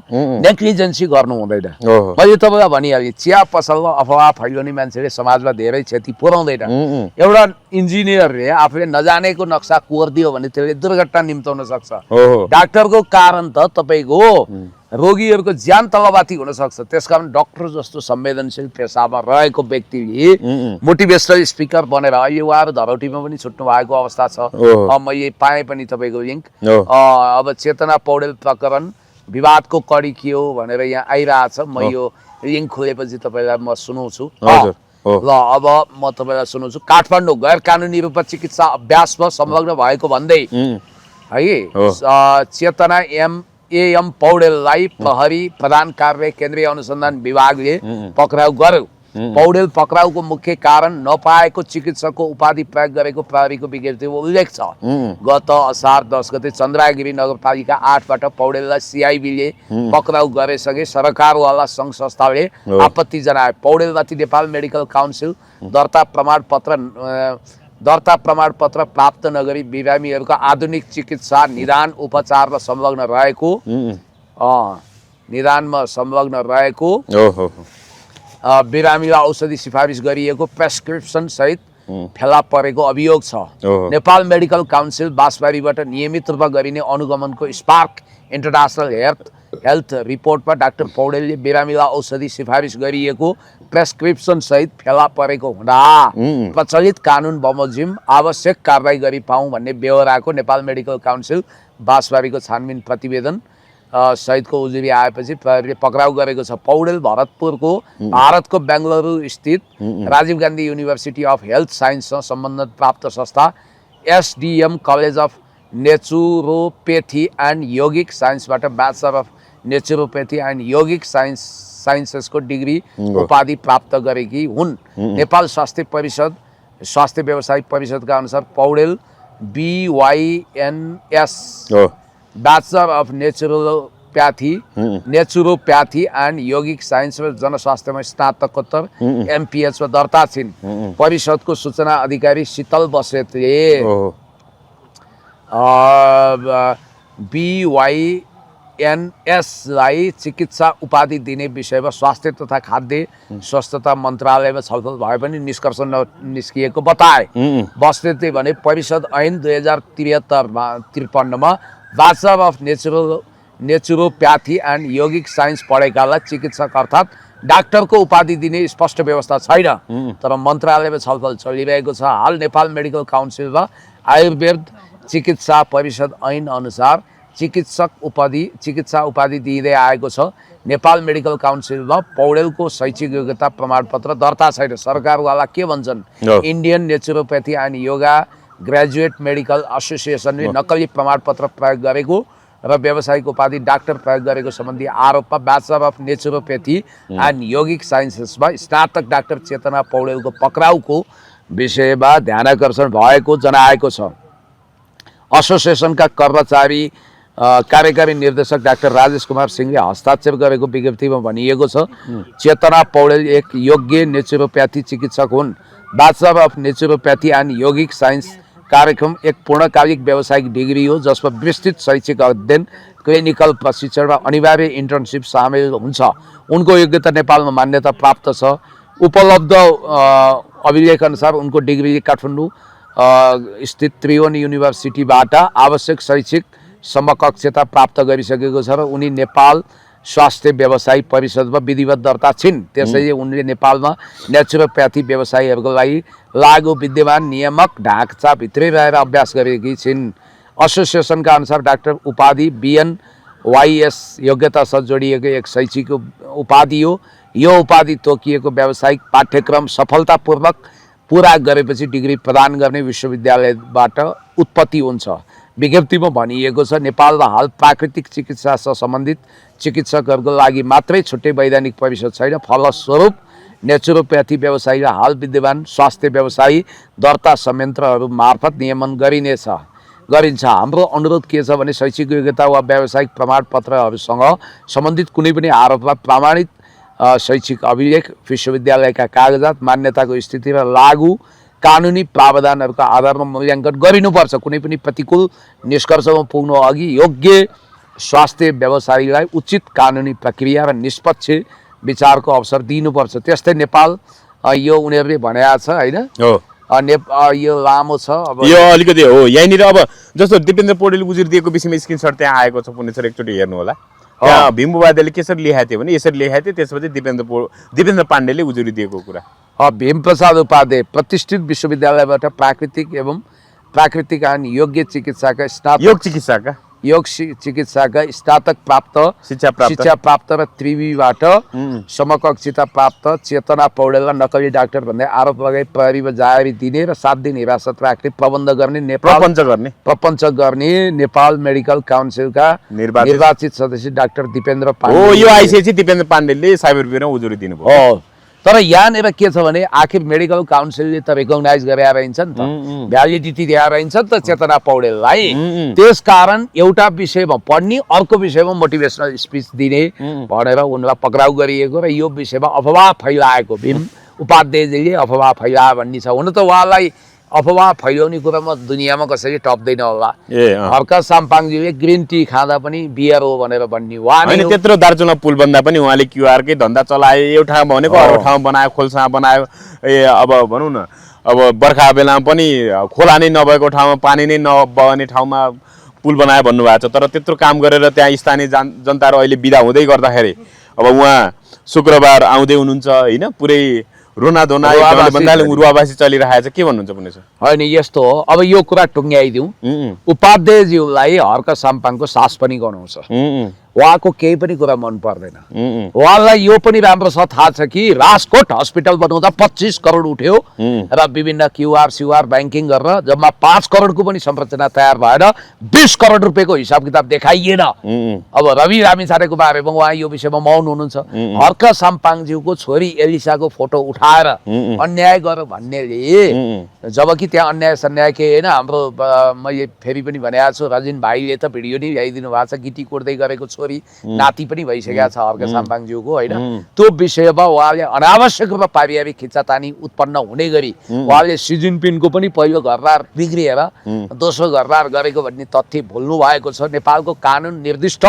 Speaker 2: नेग्लिजेन्सी गर्नु हुँदैन। मैले तपाईँलाई भनिहालेँ, चिया पसलमा अफवाह फैलाउने मान्छेले समाजमा धेरै क्षति पुर्याउँदैन। एउटा इन्जिनियरले आफूले नजानेको नक्सा कोरिदियो भने त्यसले दुर्घटना निम्ताउन सक्छ। डाक्टरको कारण त तपाईँको रोगीहरूको ज्यान तलमाथि हुन सक्छ। त्यसकारण डाक्टर जस्तो संवेदनशील पेसामा रहेको व्यक्तिले मोटिभेसनल स्पिकर बनेर अहिले उहाँहरू धरौटीमा पनि छुट्नु भएको अवस्था छ। मैले पाएँ पनि तपाईँको लिङ्क। अब चेतना पौडेल प्रकरण विवादको कडी के हो भनेर यहाँ आइरहेछ। म यो लिङ्क खोलेपछि तपाईँलाई म सुनाउँछु। ल अब म तपाईँलाई सुनाउँछु। काठमाडौँ गैर कानुनी रूपमा चिकित्सा अभ्यासमा संलग्न भएको भन्दै है चेतना एम पौडेललाई प्रहरी प्रधान कार्यालय केन्द्रीय अनुसन्धान विभागले पक्राउ गर्यो। पौडेल पक्राउको मुख्य कारण नपाएको चिकित्सकको उपाधि प्रयोग गरेको प्रहरीको विज्ञप्तिमा उल्लेख छ। गत असार 10 गते चन्द्रगिरी नगरपालिका 8बाट पौडेललाई सिआइबीले पक्राउ गरेसँगै सरकारवाला सङ्घ संस्थाले आपत्ति जनाए। पौडेलमाथि नेपाल मेडिकल काउन्सिल दर्ता प्रमाणपत्र प्राप्त नगरी बिरामीहरूको आधुनिक चिकित्सा निदान उपचारमा संलग्न रहेको बिरामीलाई औषधि सिफारिस गरिएको प्रेस्क्रिप्सन सहित फेला परेको अभियोग छ। नेपाल मेडिकल काउन्सिल बाँसबारीबाट नियमित रूपमा गरिने अनुगमनको स्पार्क इन्टरनेसनल हेल्थ रिपोर्टमा डाक्टर पौडेलले बिरामीलाई औषधि सिफारिस गरिएको प्रेस्क्रिप्सन सहित फेला परेको हुँदा प्रचलित कानुन बमोजिम आवश्यक कारबाही गरी पाऊँ भन्ने बेहोराको नेपाल मेडिकल काउन्सिल बाँसबारीको छानबिन प्रतिवेदन सहितको उजुरी आएपछि प्रहरीले पक्राउ गरेको छ। पौडेल भारतको बेङ्गलुरु स्थित Rajiv Gandhi university of health साइन्ससँग सम्बन्धित प्राप्त संस्था SDM college of naturopathy and yogic साइन्सबाट bachelor of naturopathy and yogic साइन्सेसको डिग्री उपाधि प्राप्त गरेकी हुन्। नेपाल स्वास्थ्य व्यवसायिक परिषदका अनुसार Poudel BYNS bachelor of naturopathy and yogic साइन्समा जनस्वास्थ्यमा स्नातकोत्तर MPH मा दर्ता छिन्। परिषदको सूचना अधिकारी शीतल बस्नेतले BYNS लाई चिकित्सा उपाधि दिने विषयमा स्वास्थ्य तथा खाद्य स्वास्थ्यता मन्त्रालयमा छलफल भए पनि निष्कर्ष निस्किएको बताए। बस्नेतले भने परिषद ऐन 2053 मा bachelor of naturopathy and yogic science पढेकालाई चिकित्सक अर्थात् डाक्टरको उपाधि दिने स्पष्ट व्यवस्था छैन। तर मन्त्रालयमा छलफल चलिरहेको छ। हाल नेपाल मेडिकल काउन्सिलमा आयुर्वेद चिकित्सा परिषद ऐन अनुसार चिकित्सा उपाधि दिँदै आएको छ। नेपाल मेडिकल काउन्सिलमा पौडेलको शैक्षिक योग्यता प्रमाणपत्र दर्ता छैन। सरकारवाला के भन्छन्? Indian naturopathy and yoga graduate medical एसोसिएसनले नक्कली प्रमाणपत्र प्रयोग गरेको र व्यावसायिक उपाधि डाक्टर प्रयोग गरेको सम्बन्धी आरोपमा ब्याचलर अफ नेचुरोप्याथी एन्ड योगिक साइन्सेसमा स्नातक डाक्टर चेतना पौडेलको पक्राउको विषयमा ध्यानाकर्षण भएको जनाएको छ। एसोसिएसनका कर्मचारी कार्यकारी निर्देशक डाक्टर राजेश कुमार सिंहले हस्ताक्षर गरेको विज्ञप्तिमा भनिएको छ चेतना पौडेल एक योग्य नेचुरोप्याथी चिकित्सक हुन्। Bachelor of naturopathy and yogic science कार्यक्रम एक पूर्णकालिक व्यावसायिक डिग्री हो जसमा विस्तृत शैक्षिक अध्ययन, क्लिनिकल प्रशिक्षण र अनिवार्य इन्टर्नसिप सामेल हुन्छ। उनको योग्यता नेपालमा मान्यता प्राप्त छ। उपलब्ध अभिलेख अनुसार उनको डिग्री काठमाडौँ स्थित त्रिभुवन युनिभर्सिटीबाट आवश्यक शैक्षिक समकक्षता प्राप्त गरिसकेको छ र उनी नेपाल स्वास्थ्य व्यवसायी परिषदमा विधिवत दर्ता छिन्। त्यसैले उनले नेपालमा नेचुरोप्याथी व्यवसायीहरूको लागि लागू विद्यमान नियामक ढाँचाभित्रै रहेर अभ्यास गरेकी छिन्। एसोसिएसनका अनुसार डाक्टर उपाधि BNYS योग्यतासँग जोडिएको एक शैक्षिक उपाधि हो। यो उपाधि तोकिएको व्यावसायिक पाठ्यक्रम सफलतापूर्वक पुरा गरेपछि डिग्री प्रदान गर्ने विश्वविद्यालयबाट उत्पत्ति हुन्छ। विज्ञप्तिमा भनिएको छ नेपालमा हाल प्राकृतिक चिकित्सासँग सम्बन्धित चिकित्सकहरूको लागि मात्रै छुट्टै वैधानिक परिषद छैन। फलस्वरूप नेचुरोप्याथी व्यवसायीलाई हाल विद्यमान स्वास्थ्य व्यवसायी दर्ता संयन्त्रहरू मार्फत नियमन गरिन्छ। हाम्रो अनुरोध के छ भने शैक्षिक योग्यता वा व्यावसायिक प्रमाणपत्रहरूसँग सम्बन्धित कुनै पनि आरोपलाई प्रमाणित शैक्षिक अभिलेख, विश्वविद्यालयका कागजात, मान्यताको स्थिति र लागू कानुनी प्रावधानहरूको आधारमा मूल्याङ्कन गरिनुपर्छ। कुनै पनि प्रतिकूल निष्कर्षमा पुग्नु अघि योग्य स्वास्थ्य व्यवसायीलाई उचित कानुनी प्रक्रिया र निष्पक्ष विचारको अवसर दिनुपर्छ। त्यस्तै नेपाल यो उनीहरूले भनेको छ होइन, यो लामो छ। अब
Speaker 1: यो अलिकति हो यहाँनिर। अब जस्तो दिपेन्द्र पौडेल उजुर दिएको विषयमा स्क्रिनसट त्यहाँ आएको छ पुण्य सर, एकचोटि हेर्नु होला। त्यहाँ भीम बुबादेले कसरी लेखाएको थियो भने यसरी लेखाएको थियो, त्यसपछि दिपेन्द्र पाण्डेले उजुरी दिएको कुरा।
Speaker 2: भीमप्रसाद उपाध्याय प्रतिष्ठित विश्वविद्यालयबाट प्राकृतिक एवं योग्य चिकित्साका स्नातक प्राप्त शिक्षा प्राप्त र त्रिवीबाट समकक्षता प्राप्त चेतना पौडेललाई नक्कली डाक्टर भन्दै आरोप लगाई प्रहरीमा जारी दिने र 7 दिन हिरासत राख्ने प्रपञ्च गर्ने नेपाल मेडिकल काउन्सिलका निर्वाचित सदस्य डाक्टर दिपेन्द्र पाण्डे
Speaker 1: हो। यो आइसकेपछि दिपेन्द्र पाण्डेले साइबर ब्युरोमा उजुरी दिनुभयो।
Speaker 2: तर यहाँनिर के छ भने आखिर मेडिकल काउन्सिलले त रिकग्नाइज गरेर रहन्छ नि त, भ्यालिडिटी दिएर रहन्छ नि त चेतना पौडेललाई। त्यस कारण एउटा विषयमा पढ्ने, अर्को विषयमा मोटिभेसनल स्पिच दिने भनेर उनलाई पक्राउ गरिएको र यो विषयमा अफवाह फैलाएको भीम उपाध्यायजीले अफवाह फैलायो भन्ने छ। हुन त उहाँलाई अफवाह फैलाउने कुरामा दुनियाँमा कसैले टप्दैन होला। हर्क साम्पाङजीले ग्रिन टी खाँदा पनि बियर हो भनेर भन्ने
Speaker 1: होइन। त्यत्रो दार्चुला पुल बन्दा पनि उहाँले QR कै धन्दा चलाए। एउटा ठाउँमा भनेको अर्को ठाउँमा बनायो, खोल्सा बनायो। अब भनौँ न, अब बर्खा बेलामा पनि खोला नै नभएको ठाउँमा, पानी नै नबहने ठाउँमा पुल बनायो भन्नुभएको छ। तर त्यत्रो काम गरेर त्यहाँ स्थानीय जनताहरू अहिले बिदा हुँदै गर्दाखेरि अब उहाँ शुक्रबार आउँदै हुनुहुन्छ होइन, पुरै रोनाधोना उरुवावासी चलिरहेको छ। के भन्नुहुन्छ पुण्य सर?
Speaker 2: होइन यस्तो हो, अब यो कुरा टुङ्ग्याइदिउँ। उपाध्यायज्यूलाई हर्क साम्पाङको सास पनि गनाउँछ, उहाँको केही पनि कुरा मन पर्दैन। उहाँलाई यो पनि राम्रोसँग थाहा छ कि राजकोट हस्पिटल बनाउँदा 25 करोड उठ्यो र विभिन्न QR ब्याङ्किङ गरेर जम्मा 5 करोडको पनि संरचना तयार भएर 20 करोड रुपियाँको हिसाब किताब देखाइएन। अब रवि लामिछानेको बारेमा उहाँ यो विषयमा मौन हुनुहुन्छ। हर्क साम्पाङज्यूको छोरी एलिसाको फोटो उठाएर अन्याय गर भन्नेले, जबकि त्यहाँ अन्याय सन्याय के होइन। हाम्रो मैले फेरि पनि भनेको छु, रजिन भाइले त भिडियो नै ल्याइदिनु भएको छ, गिटी कोर्दै गरेको छोरी नाति पनि भइसकेको छ हर्क साम्पाङज्यूको होइन। त्यो विषयमा उहाँले अनावश्यक रूपमा पारिवारिक खिच्चातानी उत्पन्न हुने गरी उहाँले सी जिनपिङको पनि पहिलो घरबार बिग्रिएर दोस्रो घरबार गरेको भन्ने तथ्य भुल्नु भएको छ। नेपालको कानुन निर्दिष्ट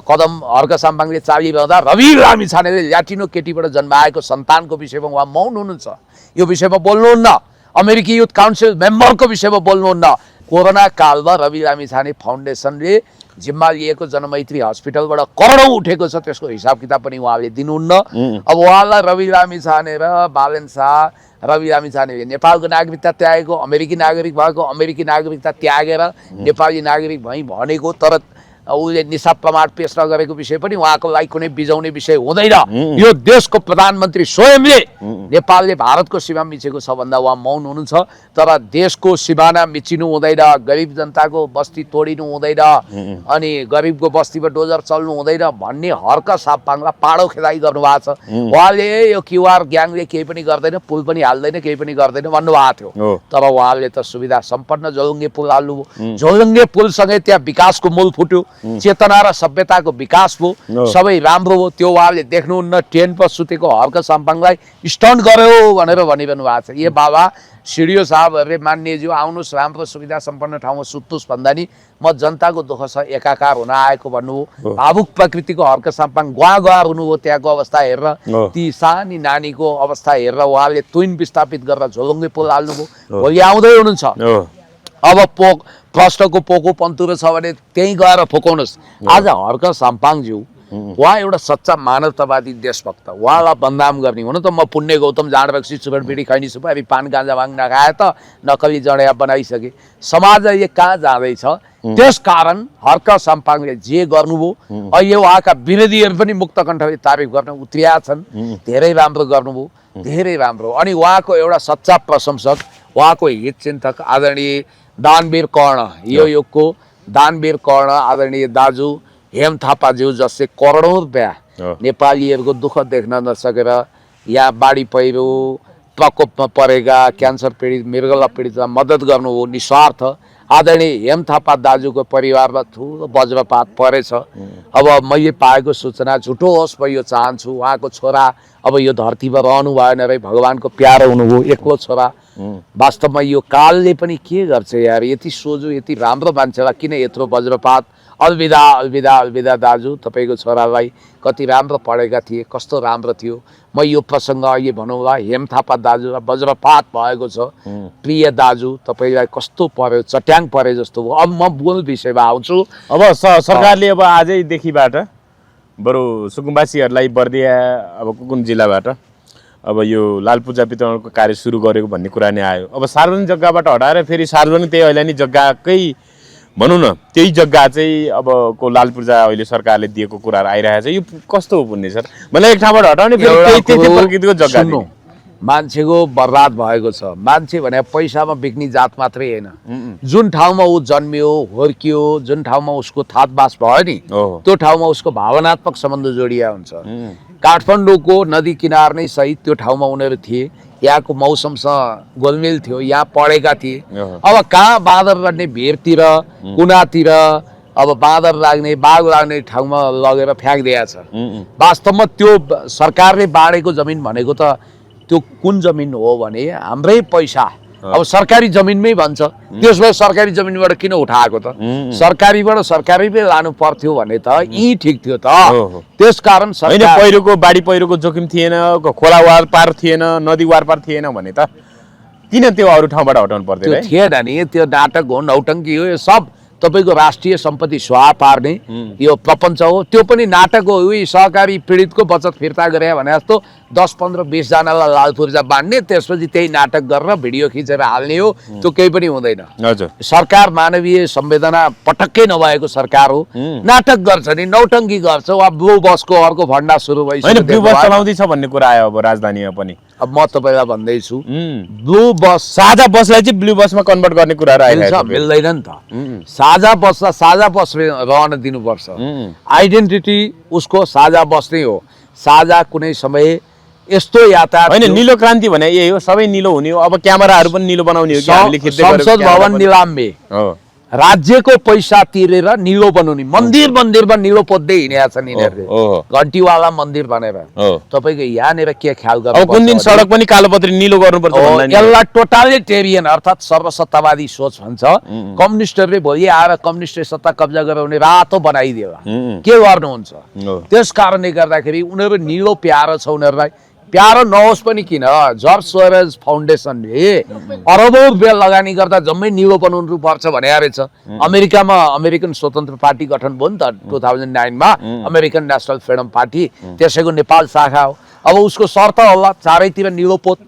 Speaker 2: कदम हर्क साम्पाङले चालिरहँदा रवि लामिछानेले ल्याटिनो केटीबाट जन्माएको सन्तानको विषयमा उहाँ मौन हुनुहुन्छ। यो विषयमा बोल्नुहुन्न। अमेरिकी युथ काउन्सिल मेम्बरको विषयमा बोल्नुहुन्न। कोरोना कालमा रवि लामिछाने फाउन्डेसनले जिम्मा लिएको जनमैत्री हस्पिटलबाट करोडौँ उठेको छ, त्यसको हिसाब किताब पनि उहाँले दिनुहुन्न। अब उहाँलाई रवि लामिछाने र बालेन शाह, रवि लामिछानेले नेपालको नागरिकता त्यागेको, अमेरिकी नागरिक भएको, अमेरिकी नागरिकता त्यागेर नेपाली नागरिक भई भनेको, तर उसले निशा प्रमाण पेश नगरेको विषय पनि उहाँको लागि कुनै बिजाउने विषय हुँदैन। यो देशको प्रधानमन्त्री स्वयंले नेपालले भारतको सीमा मिचेको छ भन्दा उहाँ मौन हुनुहुन्छ। तर देशको सिमाना मिचिनु हुँदैन, गरिब जनताको बस्ती तोडिनु हुँदैन, अनि गरिबको बस्तीमा डोजर चल्नु हुँदैन भन्ने हर्क सापाङलाई पाडो खेलाइ गर्नुभएको छ। उहाँले यो क्युआर ग्याङले केही पनि गर्दैन, पुल पनि हाल्दैन, केही पनि गर्दैन भन्नुभएको थियो। तर उहाँले त सुविधा सम्पन्न झोलुङ्गे पुल हाल्नुभयो। झोलुङ्गे पुलसँगै त्यहाँ विकासको मूल फुट्यो, चेतना र सभ्यताको विकास भयो, सबै राम्रो हो। त्यो उहाँले देख्नुहुन्न, ट्रेनमा सुतेको हर्क साम्पाङलाई स्टन्ट गर्यो भनेर भनिरहनु भएको छ। ए बाबा सिडिओ साहबहरूले मान्यज्यू आउनुहोस्, राम्रो सुविधा सम्पन्न ठाउँमा सुत्नुहोस् भन्दा नि म जनताको दुःख छ एकाकार हुन आएको भन्नुभयो। भावुक प्रकृतिको हर्क साम्पाङ गुवार हुनुभयो। त्यहाँको अवस्था हेरेर, ती सानी नानीको अवस्था हेरेर उहाँले तुइन विस्थापित गरेर झोलुङ्गे पुल हाल्नुभयो। भोलि आउँदै हुनुहुन्छ, अब प्रश्नको पोको पन्तुरो छ भने त्यहीँ गएर फुकाउनुहोस्। आज हर्क साम्पाङज्यू उहाँ एउटा सच्चा मानवतावादी देशभक्त, उहाँलाई बदनाम गर्ने हुन त म पुण्य गौतम जाँड बक्सी सुबेर बिडी खैनी सुप अभी पान गाँजा भाङ नखाए त नकली जडिया बनाइसके। समाज अहिले कहाँ जाँदैछ? त्यस कारण हर्क साम्पाङले जे गर्नुभयो, अहिले उहाँका विरोधीहरू पनि मुक्त कण्ठले तारिफ गर्न उत्रिया छन्। धेरै राम्रो गर्नुभयो, धेरै राम्रो। अनि उहाँको एउटा सच्चा प्रशंसक, उहाँको हितचिन्तक आदरणीय दानवीर कर्ण, यो युगको दानवीर कर्ण आदरणीय दाजु हेम थापाज्यू, जसले करोडौँ रुपियाँ नेपालीहरूको दुःख देख्न नसकेर यहाँ बाढी पहिरो प्रकोपमा परेका क्यान्सर पीडित मृगला पीडितलाई मद्दत गर्नुभयो निस्वार्थ। आदरणीय हेम थापा दाजुको परिवारमा ठुलो वज्रपात परेछ। अब मैले पाएको सूचना झुटो होस् म यो चाहन्छु, उहाँको छोरा अब यो धरतीमा रहनु भएन रे, भगवानको प्यारो हुनुभयो, एक्लो छोरा। वास्तवमा यो कालले पनि के गर्छ यार, यति सोझो यति राम्रो मान्छेलाई किन यत्रो वज्रपात? अलविदा अलविदा अलविदा दाजु, तपाईँको छोरालाई कति राम्रो पढेका थिए, कस्तो राम्रो थियो। म यो प्रसङ्ग अहिले भनौँला, हेम थापा दाजुलाई वज्रपात भएको छ। प्रिय दाजु, तपाईँलाई कस्तो पर्यो, चट्याङ परे जस्तो भयो। अब म मूल विषयमा आउँछु।
Speaker 1: अब सरकारले अब आजैदेखिबाट बरु सुकुम्बासीहरूलाई बर्दिया अब कुन जिल्लाबाट अब यो लाल पूजा वितरणको कार्य सुरु गरेको भन्ने कुरा नै आयो। अब सार्वजनिक जग्गाबाट हटाएर फेरि सार्वजनिक त्यही अहिले नि जग्गाकै भनौँ न, त्यही जग्गा चाहिँ अब को लाल पूजा अहिले सरकारले दिएको कुराहरू आइरहेको छ। यो कस्तो हो पुण्य सर? मलाई एक ठाउँबाट हटाउने फेरि त्यही प्रकृतिको जग्गा दिने।
Speaker 2: मान्छेको बर्बाद भएको छ। मान्छे भने पैसामा बिक्ने जात मात्रै होइन। जुन ठाउँमा ऊ जन्मियो, हुर्कियो, जुन ठाउँमा उसको थातबास भयो नि, त्यो ठाउँमा उसको भावनात्मक सम्बन्ध जोडिया हुन्छ। काठमाडौँको नदी किनार नै सहित त्यो ठाउँमा उनीहरू थिए, यहाँको मौसमसँग गोलमेल थियो, यहाँ पढेका थिए। अब कहाँ बाँदर लाग्ने भिरतिर, कुनातिर अब बाँदर लाग्ने, बाघ लाग्ने ठाउँमा लगेर फ्याँकिदिएको छ। वास्तवमा त्यो सरकारले बाँडेको जमिन भनेको त त्यो कुन जमिन हो भने हाम्रै पैसा, अब सरकारी जमिनमै भन्छ। त्यसमा सरकारी जमिनबाट किन उठाएको त? सरकारीबाट सरकारीमै लानु पर्थ्यो भने त यी ठिक थियो त। त्यसकारण
Speaker 1: पहिरोको बाढी पहिरोको जोखिम थिएन, खोला वार पार थिएन, नदी वार पार थिएन भने त किन त्यो अरू ठाउँबाट हटाउनु पर्थ्यो?
Speaker 2: त्यो थिएन नि, त्यो नाटक हो, नौटङ्की हो। यो सब तपाईँको राष्ट्रिय सम्पत्ति स्वाहा पार्ने यो प्रपञ्च हो। त्यो पनि नाटक हो। उही सहकारी पीडितको बचत फिर्ता गरे भने जस्तो 10, 15, 20 जनालाई लाल पूर्जा बाँड्ने, त्यसपछि त्यही नाटक गरेर भिडियो खिचेर हाल्ने हो। त्यो केही पनि हुँदैन। सरकार मानवीय संवेदना पटक्कै नभएको सरकार हो। नाटक गर्छ नि, नौटङ्की गर्छ। वा ब्लू बसको अर्को भण्डा सुरु भइसक्यो।
Speaker 1: ब्लू बस चलाउँदैछ भन्ने कुरा आयो अब राजधानीमा पनि।
Speaker 2: अब म तपाईँलाई भन्दैछु, ब्लू बस
Speaker 1: साझा बसलाई चाहिँ ब्लू बसमा कन्भर्ट गर्ने कुराहरू आइरहेको छ।
Speaker 2: मिल्दैन नि त। साझा बसलाई साझा बस रहन दिनुपर्छ। आइडेन्टिटी उसको साझा बस नै हो। साझा कुनै समय यस्तो यातायात
Speaker 1: होइन, निलो क्रान्ति भने यही हो, सबै निलो हुने हो। अब क्यामेराहरू पनि निलो बनाउने हो कि हामीले खिच्दै गरेको?
Speaker 2: संसद भवन निलाममे राज्यको पैसा तिरेर निलो बनाउने, मन्दिर मन्दिरमा निलो पोत्दै हिँडेका छन् यिनीहरूले, घन्टीवाला मन्दिर भनेर। तपाईँको यहाँनिर के ख्याल गर्नु?
Speaker 1: अब कुन दिन सडक पनि कालोपत्री निलो गर्नुपर्छ भन्ने
Speaker 2: यसलाई टोटालिटेरियन अर्थात् सर्वसत्तावादी सोच भन्छ। कम्युनिस्टहरूले भोलि आएर कम्युनिस्ट सत्ता कब्जा गराउने रातो बनाइदियो, के गर्नुहुन्छ? त्यस कारणले गर्दाखेरि उनीहरू निलो प्यारो छ। उनीहरूलाई प्यारो नहोस् पनि किन, जर्ज सोरेज फाउन्डेसनले अरबौँ रुपियाँ लगानी गर्दा जम्मै निलो बनाउनु पर्छ भने रहेछ। अमेरिकामा अमेरिकन स्वतन्त्र पार्टी गठन भयो नि त 2009 मा, अमेरिकन नेसनल फ्रिडम पार्टी, त्यसैको नेपाल शाखा हो। अब उसको शर्त होला चारैतिर निलो पोत।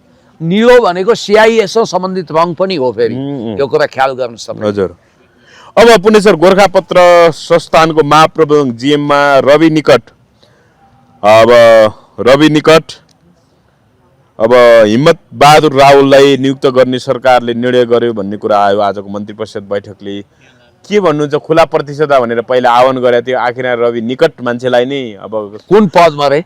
Speaker 2: निलो भनेको CIS सम्बन्धित रङ पनि हो। फेरि यो कुरा ख्याल गर्नु सक्नु।
Speaker 1: हजुर, अब पुण्यसर गोर्खापत्र संस्थानको महाप्रबन्धक जिएममा रवि निकट अब हिम्मत बहादुर रावललाई नियुक्त गर्ने सरकारले निर्णय गर्यो भन्ने कुरा आयो आजको मन्त्री परिषद बैठकले। के भन्नुहुन्छ, खुला प्रतिष्ठा भनेर पहिला आह्वान गरेको थियो, आखिर रवि निकट मान्छेलाई नै अब
Speaker 2: कुन पदमा रे?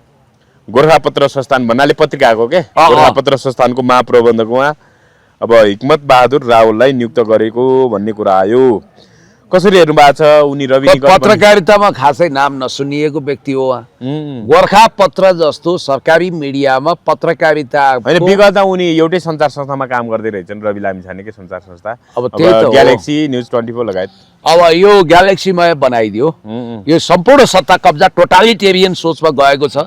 Speaker 1: गोर्खापत्र संस्थान भन्नाले पत्रिकाको के गोर्खापत्र संस्थानको महाप्रबन्धकमा अब हिम्मत बहादुर रावललाई नियुक्त गरेको भन्ने कुरा आयो। कसरी हेर्नु भएको छ? उनी रवि निकट
Speaker 2: पत्रकारितामा खासै नाम नसुनिएको व्यक्ति हो। गोर्खापत्र जस्तो सरकारी मिडियामा पत्रकारिता
Speaker 1: होइन, विगतमा उनी एउटै सञ्चार संस्थामा काम गर्दै रहेछन्, रवि लामिछानेकै सञ्चार संस्था,
Speaker 2: अब त्यही त हो।
Speaker 1: ग्यालेक्सी न्युज 24 लगायत।
Speaker 2: अब यो ग्यालेक्सीमय बनाइदियो, यो सम्पूर्ण सत्ता कब्जा टोटालिटेरियन सोचमा गएको छ।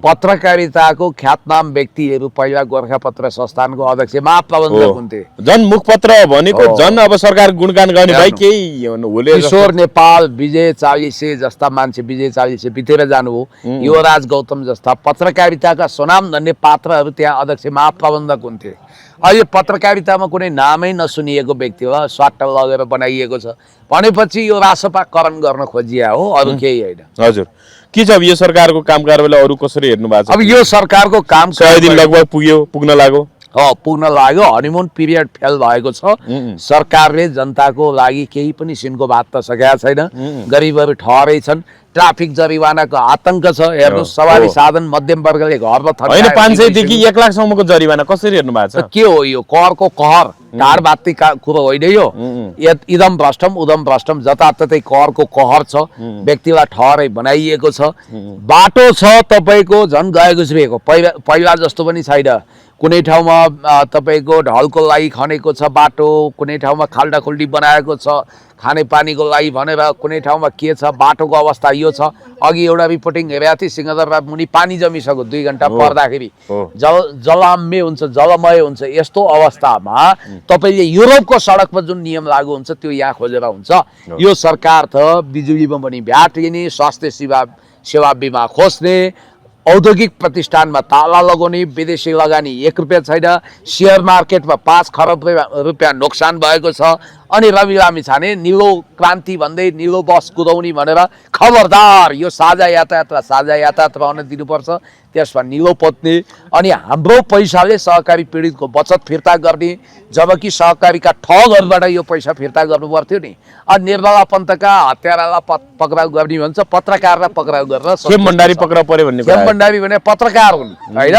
Speaker 2: पत्रकारिताको ख्यातनाम व्यक्तिहरू पहिला गोर्खापत्र संस्थानको अध्यक्ष महाप्रबन्धक हुन्थे।
Speaker 1: जन मुखपत्र भनेको जन अब सरकार गुणगान गर्ने भाइ केही
Speaker 2: किशोर नेपाल, विजय चालिसे जस्ता मान्छे, विजय चालिसे बितेर जानुभयो, युवराज गौतम जस्ता पत्रकारिताका स्वनामधन्य पात्रहरू त्यहाँ अध्यक्ष महाप्रबन्धक हुन्थे। अहिले पत्रकारितामा कुनै नामै नसुनिएको व्यक्ति हो, स्वाट लगेर बनाइएको छ भनेपछि यो रासपाकरण गर्न खोजिया हो, अरू केही होइन।
Speaker 1: हजुर, के छ अब यो सरकारको काम कारबाहीलाई अरू कसरी हेर्नु भएको छ?
Speaker 2: अब यो सरकारको काम
Speaker 1: 100 दिन लगभग पुग्न लाग्यो।
Speaker 2: पुग्न लाग्यो, हनीमुन पिरियड फेल भएको छ। सरकारले जनताको लागि केही पनि सिनको भात त सकेका छैन। गरिबहरू ठहरै छन्, ट्राफिक जरिवानाको आतंक छ। हेर्नुहोस्, सवारी साधन मध्यम वर्गले घरमा
Speaker 1: होइन 500 देखि 1 लाखसम्मको जरिवाना कसरी हेर्नु भएको छ?
Speaker 2: के हो यो? करको कहर, ढाड बात्तीका कुरो होइन यो। इदम भ्रष्टम उदम भ्रष्टम, जताततै करको कहर छ, व्यक्तिलाई ठहरै बनाइएको छ। बाटो छ तपाईँको झन् गएको छुएको, पहिला जस्तो पनि छैन। कुनै ठाउँमा तपाईँको ढलको लागि खनेको छ बाटो, कुनै ठाउँमा खाल्डाखुल्डी बनाएको छ खानेपानीको लागि भनेर, कुनै ठाउँमा के छ, बाटोको अवस्था यो छ। अघि एउटा रिपोर्टिङ हेरेको थिएँ, सिंहदरबार मुनि पानी जमिसक्यो 2 घन्टा पर्दाखेरि, जलाम्य हुन्छ, जलमय हुन्छ। यस्तो अवस्थामा तपाईँले युरोपको सडकमा जुन नियम लागू हुन्छ त्यो यहाँ खोजेर हुन्छ? यो सरकार त बिजुलीमा पनि भ्याट लिने, स्वास्थ्य सेवा बिमा खोज्ने, औद्योगिक प्रतिष्ठानमा ताला लगाउने, विदेशी लगानी 1 रुपियाँ छैन, सेयर मार्केटमा 5 खरब रुपियाँ नोक्सान भएको छ। अनि रवि लामिछाने निलो क्रान्ति भन्दै निलो बस कुदाउने भनेर, खबरदार यो साझा यातायात रहन दिनुपर्छ, त्यसमा निलो पोत्ने। अनि हाम्रो पैसाले सहकारी पीडितको बचत फिर्ता गर्ने, जबकि सहकारीका ठगहरूबाट यो पैसा फिर्ता गर्नु पर्थ्यो नि। अनि निर्मला पन्तका हत्यारालाई पक्राउ गर्ने भन्छ, पत्रकारलाई पक्राउ गरेर
Speaker 1: खेम भण्डारी पक्राउ पर्यो भन्ने कुरा।
Speaker 2: खेम भण्डारी भने पत्रकार हुन् होइन,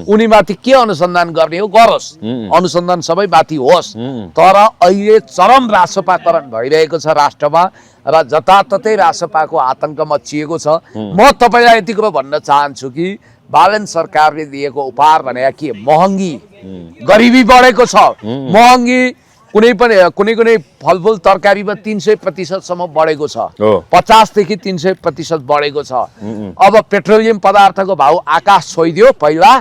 Speaker 2: उनीमाथि के अनुसन्धान गर्ने हो गरोस्, अनुसन्धान सबै माथि होस्। तर अहिले चरम रासपाकरण भइरहेको छ राष्ट्रमा र जताततै रासपाको आतंक मचिएको छ। म तपाईँलाई यति कुरो भन्न चाहन्छु कि बालन सरकारले दिएको उपहार भने के? महँगी, गरिबी बढेको छ। महँगी कुनै फलफुल तरकारीमा 300% बढेको छ, 50 देखि 300% बढेको छ। अब पेट्रोलियम पदार्थको भाउ आकाश छोइदियो, पहिला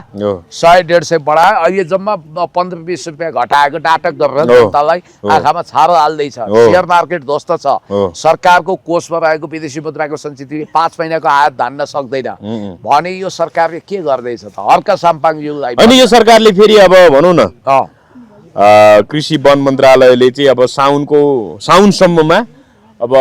Speaker 2: 100-150 बढायो, अहिले जम्मा 15-20 रुपियाँ घटाएको नाटक गरेर जनतालाई आँखामा छारो हाल्दैछ। सेयर मार्केट ध्वस्त छ, सरकारको कोषमा रहेको विदेशी मुद्राको सञ्चितले 5 महिनाको आयात धान्न सक्दैन भने यो सरकारले के गर्दैछ त? हर्क साम्पाङज्यूलाई
Speaker 1: अनि यो सरकारले फेरि अब भनौँ न कृषि वन मन्त्रालयले चाहिँ अब साउनसम्ममा अब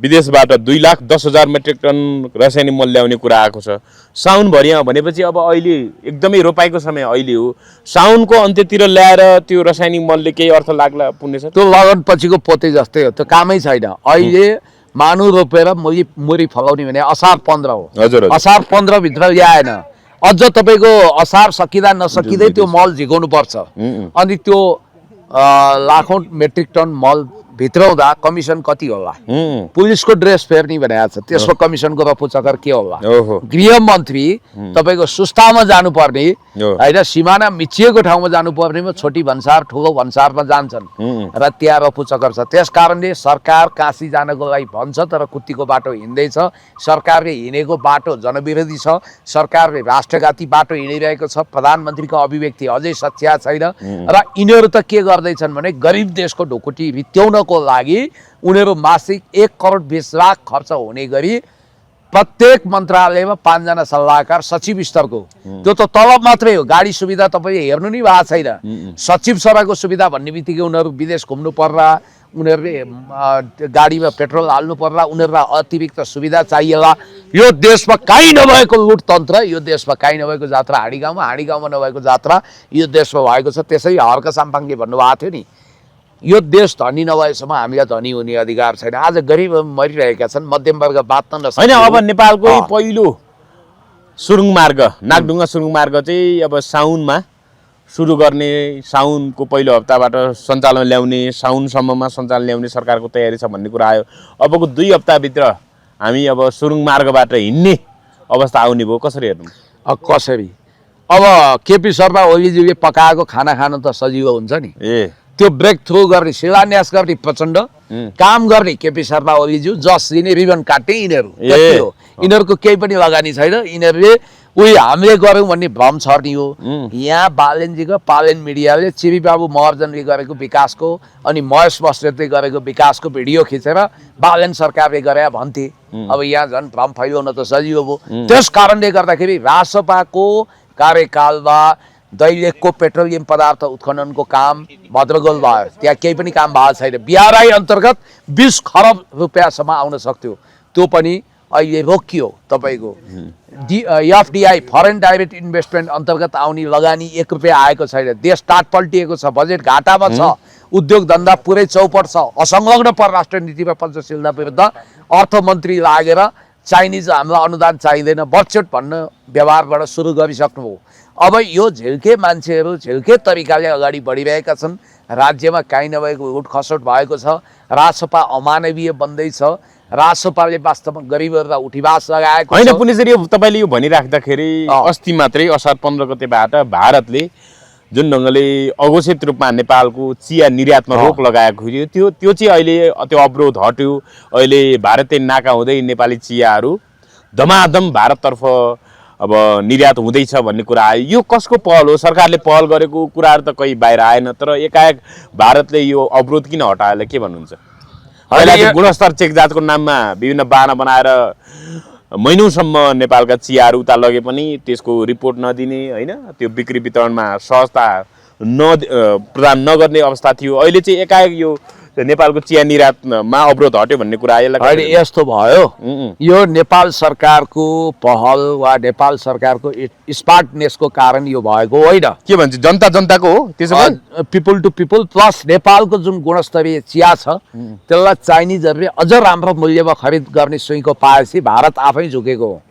Speaker 1: विदेशबाट 2,10,000 मेट्रिक टन रसायनिक मल ल्याउने कुरा आएको छ। साउनभरि भनेपछि अब अहिले एकदमै रोपाइको समय अहिले हो। साउनको अन्त्यतिर ल्याएर त्यो रसायनिक मलले केही अर्थ लाग्ला पुण्य छ?
Speaker 2: त्यो लगन पछिको पोते जस्तै हो, त्यो कामै छैन। अहिले मानु रोपेर मुरी फलाउने भने असार 15 हो।
Speaker 1: हजुर,
Speaker 2: असार 15 भित्र ल्याएन, अझ तपाईँको असार सकिँदा नसकिँदै त्यो मल झिकाउनु पर्छ। अनि त्यो लाखौं मेट्रिक टन मल भित्राउँदा कमिसन कति होला? पुलिसको ड्रेस फेर्ने भनेको छ, त्यसको कमिसनको रफू चक्कर के होला? गृह मन्त्री तपाईँको सुस्तामा जानुपर्ने होइन, सिमाना मिचिएको ठाउँमा जानुपर्नेमा छोटी भन्सार ठुलो भन्सारमा जान्छन् र त्यहाँ रफू चक्कर छ। त्यस कारणले सरकार काशी जानको लागि भन्छ तर कुत्तीको बाटो हिँड्दैछ। सरकारले हिँडेको बाटो जनविरोधी छ, सरकारले राष्ट्रघाती बाटो हिँडिरहेको छ। प्रधानमन्त्रीको अभिव्यक्ति अझै सच्चा छैन र यिनीहरू त के गर्दैछन् भने गरिब देशको ढुकुटी रित्याउनको लागि उनीहरू मासिक 1 करोड 20 लाख खर्च हुने गरी प्रत्येक मन्त्रालयमा 5 जना सल्लाहकार सचिव स्तरको, त्यो त तलब मात्रै हो। गाडी सुविधा तपाईँ हेर्नु नि भएको छैन। सचिव सभाको सुविधा भन्ने बित्तिकै उनीहरू विदेश घुम्नु पर्ला, उनीहरूले गाडीमा पेट्रोल हाल्नु पर्ला, उनीहरूलाई अतिरिक्त सुविधा चाहिएला। यो देशमा कहीँ नभएको लुटतन्त्र, यो देशमा कहीँ नभएको जात्रा हाँडी गाउँमा नभएको जात्रा यो देशमा भएको छ। त्यसै हर्क साम्पाङले भन्नुभएको थियो नि, यो देश धनी नभएसम्म हामीलाई धनी हुने अधिकार छैन। आज गरिब मरिरहेका छन्, मध्यम वर्ग बाँच्न नसक्छ।
Speaker 1: होइन, अब नेपालको पहिलो सुरुङ मार्ग नागढुङ्गा सुरुङ मार्ग चाहिँ अब साउनमा सुरु गर्ने, साउनको पहिलो हप्ताबाट सञ्चालन ल्याउने, साउनसम्ममा सञ्चालन ल्याउने सरकारको तयारी छ भन्ने कुरा आयो। अबको 2 हप्ताभित्र हामी अब सुरुङ मार्गबाट हिँड्ने अवस्था आउने भयो, कसरी हेर्नु?
Speaker 2: कसरी? अब केपी शर्मा ओलीजीले पकाएको खाना खान त सजिलो हुन्छ नि, त्यो ब्रेक थ्रु गर्ने, शिलान्यास गर्ने प्रचण्ड, काम गर्ने केपी शर्मा ओलीज्यू, जस दिने, रिबन काट्ने यिनीहरू। यिनीहरूको केही पनि लगानी छैन। यिनीहरूले उही हामीले गऱ्यौँ भन्ने भ्रम छर्ने हो। यहाँ बालेनजीको पालेन मिडियाले चिबी बाबु महर्जनले गरेको विकासको अनि महेश बस्नेतले गरेको विकासको भिडियो खिचेर बालेन सरकारले गरे भन्थे। अब यहाँ झन् भ्रम फैलाउन त सजिलो भयो। त्यस कारणले गर्दाखेरि रासपाको कार्यकालमा दैलेखको पेट्रोलियम पदार्थ उत्खननको काम भद्रगोल भयो, त्यहाँ केही पनि काम भएको छैन। बिआरआई अन्तर्गत 20 खरब रुपियाँसम्म आउन सक्थ्यो, त्यो पनि अहिले रोकियो। तपाईँको एफडिआई फरेन डाइरेक्ट इन्भेस्टमेन्ट अन्तर्गत आउने लगानी 1 रुपियाँ आएको छैन। देश टाट पल्टिएको छ, बजेट घाटामा छ, उद्योग धन्दा पुरै चौपट छ। असंलग्न परराष्ट्र नीतिमा पञ्चशीलता विरुद्ध अर्थमन्त्री लागेर चाइनिज हामीलाई अनुदान चाहिँदैन बजेट भन्न व्यवहारबाट सुरु गरिसक्नुभयो। अब यो झिल्के मान्छेहरू झिल्के तरिकाले अगाडि बढिरहेका छन्। राज्यमा काहीँ नभएको लुट खसोट भएको छ। रासपा अमानवीय बन्दैछ। रासपाले वास्तवमा गरिबहरूलाई उठिवास लगाएको
Speaker 1: होइन। पुनिसरी तपाईँले यो भनिराख्दाखेरि अस्ति मात्रै असार 15 गतेबाट भारतले जुन ढङ्गले अघोषित रूपमा नेपालको चिया निर्यातमा रोक लगाएको थियो, त्यो चाहिँ अहिले त्यो अवरोध हट्यो। अहिले भारतीय नाका हुँदै नेपाली चियाहरू धमाधम भारततर्फ अब निर्यात हुँदैछ भन्ने कुरा आयो। यो कसको पहल हो? सरकारले पहल गरेको कुराहरू त कहीँ बाहिर आएन, तर एकाएक भारतले यो अवरोध किन हटायो, के भन्नुहुन्छ? अहिले गुणस्तर चेक जाँचको नाममा विभिन्न बाहना बनाएर महिनौसम्म नेपालका चियाहरू उता लगे पनि त्यसको रिपोर्ट नदिने, होइन, त्यो बिक्री वितरणमा सहजता प्रदान नगर्ने अवस्था थियो। अहिले चाहिँ एकाएक यो नेपालको चिया निर्यातमा अवरोध हट्यो भन्ने कुरा आयो।
Speaker 2: अहिले यस्तो भयो, यो नेपाल सरकारको पहल वा नेपाल सरकारको स्मार्टनेसको कारण यो भएको होइन।
Speaker 1: के भन्छ? जनताको हो त्यसो भए?
Speaker 2: पिपुल टु पिपुल प्लस नेपालको जुन गुणस्तरीय चिया छ त्यसलाई चाइनिजहरूले अझ राम्रो मूल्यमा खरिद गर्ने सुइँको पाएपछि भारत आफै झुकेको हो।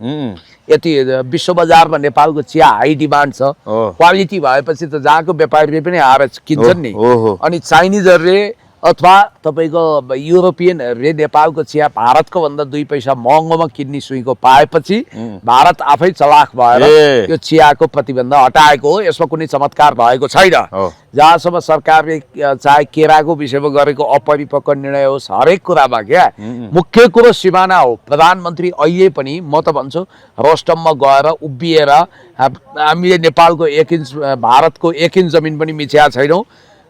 Speaker 2: यति विश्व बजारमा नेपालको चिया हाई डिमान्ड छ, क्वालिटी भएपछि त जहाँको व्यापारीले पनि आएर किन्छन् नि। अनि चाइनिजहरूले अथवा तपाईँको युरोपियनहरूले नेपालको चिया भारतको भन्दा 2 पैसा महँगोमा किन्ने सुइँको पाएपछि भारत आफै चलाख भएर यो चियाको प्रतिबन्ध हटाएको हो। यसमा कुनै चमत्कार भएको छैन। जहाँसम्म सरकारले चाहे केराको विषयमा गरेको अपरिपक्व निर्णय होस्, हरेक कुरामा क्या मुख्य कुरो सिमाना हो। प्रधानमन्त्री अहिले पनि म त भन्छु रोस्टममा गएर उभिएर हामीले नेपालको 1 इन्च भारतको 1 इन्च जमिन पनि मिच्या छैनौँ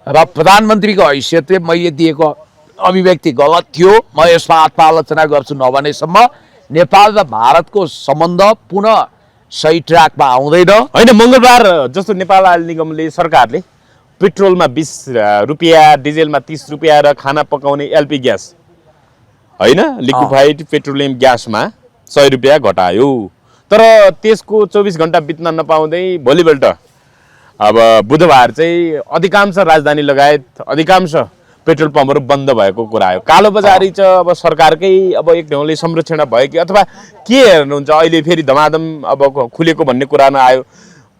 Speaker 2: र प्रधानमन्त्रीको हैसियतले मैले दिएको अभिव्यक्ति गलत थियो, म यसमा आत्मालोचना गर्छु नभनेसम्म नेपाल र भारतको सम्बन्ध पुनः सही ट्र्याकमा आउँदैन।
Speaker 1: होइन, मङ्गलबार जस्तो नेपाल आयल निगमले सरकारले पेट्रोलमा 20 रुपियाँ, डिजेलमा 30 रुपियाँ र खाना पकाउने एलपी ग्यास, होइन, लिक्विफाइड पेट्रोलियम ग्यासमा 100 रुपियाँ घटायो। तर त्यसको 24 घण्टा बित्न नपाउँदै भोलिपल्ट अब बुधबार चाहिँ अधिकांश राजधानी लगायत अधिकांश पेट्रोल पम्पहरू बन्द भएको कुरा आयो। कालोबजारी चाहिँ अब सरकारकै अब एक ढङ्गले संरक्षण भयो कि अथवा के हेर्नुहुन्छ? अहिले फेरि धमाधम अब खुलेको भन्ने कुरा आयो।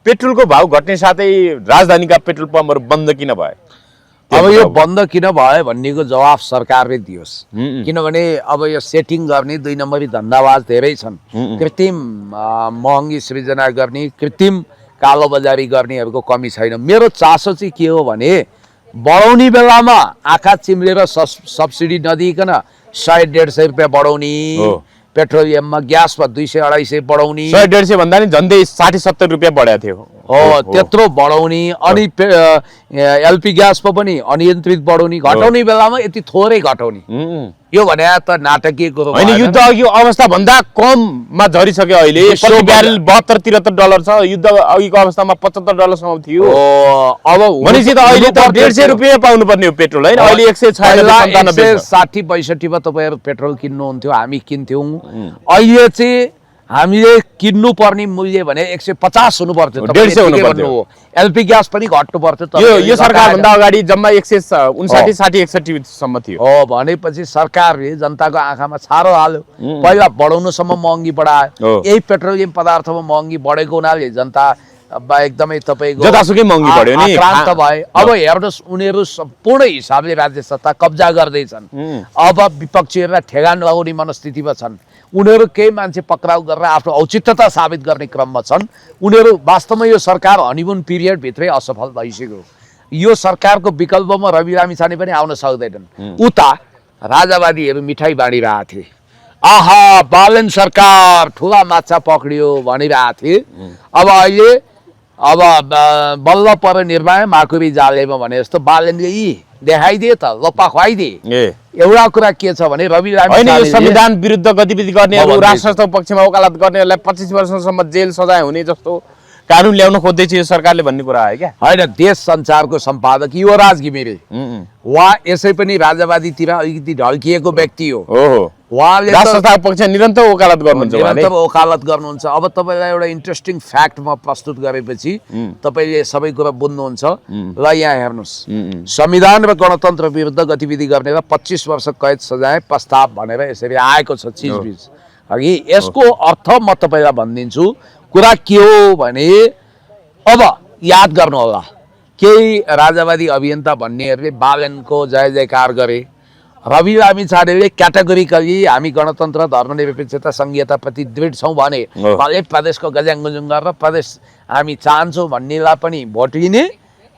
Speaker 1: पेट्रोलको भाउ घट्ने साथै राजधानीका पेट्रोल पम्पहरू बन्द किन भए?
Speaker 2: अब यो बन्द किन भयो भन्नेको जवाफ सरकारले दियोस्। किनभने अब यो सेटिङ गर्ने 2 नम्बरी धन्दाबाज धेरै छन्। कृत्रिम महँगी सृजना गर्ने, कृत्रिम कालोबजारी गर्नेहरूको कमी छैन। मेरो चासो चाहिँ के हो भने बढाउने बेलामा आँखा चिम्लेर सब्सिडी नदिइकन 100-150 रुपियाँ बढाउने, पेट्रोलियममा ग्यासमा 200-250 बढाउने,
Speaker 1: 100-150 भन्दा नि झन्डै 60-70 रुपियाँ बढाएको थियो।
Speaker 2: हो, त्यत्रो बढाउने। अनि एलपी ग्यासमा पनि अनियन्त्रित बढाउने घटाउने बेलामा यति थोरै घटाउने यो भने त नाटकीय कुरो
Speaker 1: होइन। युद्ध अघि अवस्था भन्दा कममा झरिसक्यो अहिले। प्रति ब्यारेल $72-73 छ। युद्ध अघिको अवस्थामा $75 सम्म थियो।
Speaker 2: अब
Speaker 1: भनेपछि त अहिले त ₹150 पाउनु पर्ने हो पेट्रोल, होइन? अहिले 196-97
Speaker 2: 60-65 मा तपाईहरु पेट्रोल किन्नुहुन्थ्यो, हामी किन्थ्यौं। अहिले चाहिँ हामीले किन्नु पर्ने मूल्य भने 150 हुनु पर्छ।
Speaker 1: 150 हुनु पर्छ।
Speaker 2: एलपी ग्यास पनि घट्नु पर्छ।
Speaker 1: यो सरकार भन्दा अगाडि जम्मा 159-60-61 सम्म थियो।
Speaker 2: हो भनेपछि सरकारले जनताको आँखामा छारो हाल्यो। पहिला बढाउनुसम्म महँगी बढायो। यही पेट्रोलियम पदार्थमा महँगी बढेको हुनाले जनता एकदमै तपाईको
Speaker 1: जतासुकै महँगी बढ्यो नि।
Speaker 2: आक्रान्त भए। अब हेर्नुहोस् उनीहरू सम्पूर्ण हिसाबले राज्य सत्ता कब्जा गर्दैछन्। अब विपक्षीहरूलाई ठेगान लगाउने मनस्थितिमा छन्। उनीहरू केही मान्छे पक्राउ गरेर आफ्नो औचित्यता साबित गर्ने क्रममा छन्। उनीहरू वास्तवमा यो सरकार हनीमुन पिरियड भित्रै असफल भइसक्यो। यो सरकारको विकल्पमा रवि लामिछाने पनि आउन सक्दैनन्। उता राजावादीहरू मिठाई बाँडिरहेका थिए। आहा बालन सरकार ठुला माछा पक्रियो भनिरहेको थिए। अब अहिले अब बल्ल पर निर्माण माकुरी जालेमा भने जस्तो बालनले देखाइदिए त लोपा खुवाइदिए। एउटा कुरा के छ भने रवि लामिछाने
Speaker 1: संविधान विरुद्ध गतिविधि गर्नेहरू, राष्ट्रको पक्षमा वकालत गर्नेहरूलाई 25 वर्षसम्म जेल सजाय हुने जस्तो कानुन ल्याउन खोज्दैछ यो सरकारले भन्ने कुरा आयो क्या?
Speaker 2: होइन, देश संचारको सम्पादक युवराज घिमिरे उहाँ यसै पनि राजावादीतिर अलिकति ढल्किएको व्यक्ति हो। उहाँले
Speaker 1: राष्ट्रको पक्षमा निरन्तर वकालत गर्नुहुन्छ।
Speaker 2: निरन्तर वकालत गर्नुहुन्छ। अब तपाईँलाई एउटा इन्ट्रेस्टिङ फ्याक्ट म प्रस्तुत गरेपछि तपाईँले सबै कुरा बुझ्नुहुन्छ। ल यहाँ हेर्नुहोस्, संविधान र गणतन्त्र विरुद्ध गतिविधि गर्नेलाई 25 वर्ष कैद सजाय प्रस्ताव भनेर यसरी आएको छ चिजबिज अघि। यसको अर्थ म तपाईँलाई भनिदिन्छु। कुरा के हो भने अब याद गर्नु होला, केही राजावादी अभियन्ता भन्नेहरूले बालनको जय जयकार गरे। रवि लामिछानेले क्याटेगोरिकली हामी गणतन्त्र धर्मनिरपेक्षता संघीयताप्रति दृढ छौँ भने प्रदेशको गज्याङ गुजुङ गरेर प्रदेश हामी चाहन्छौँ भन्नेलाई पनि भोट लिने,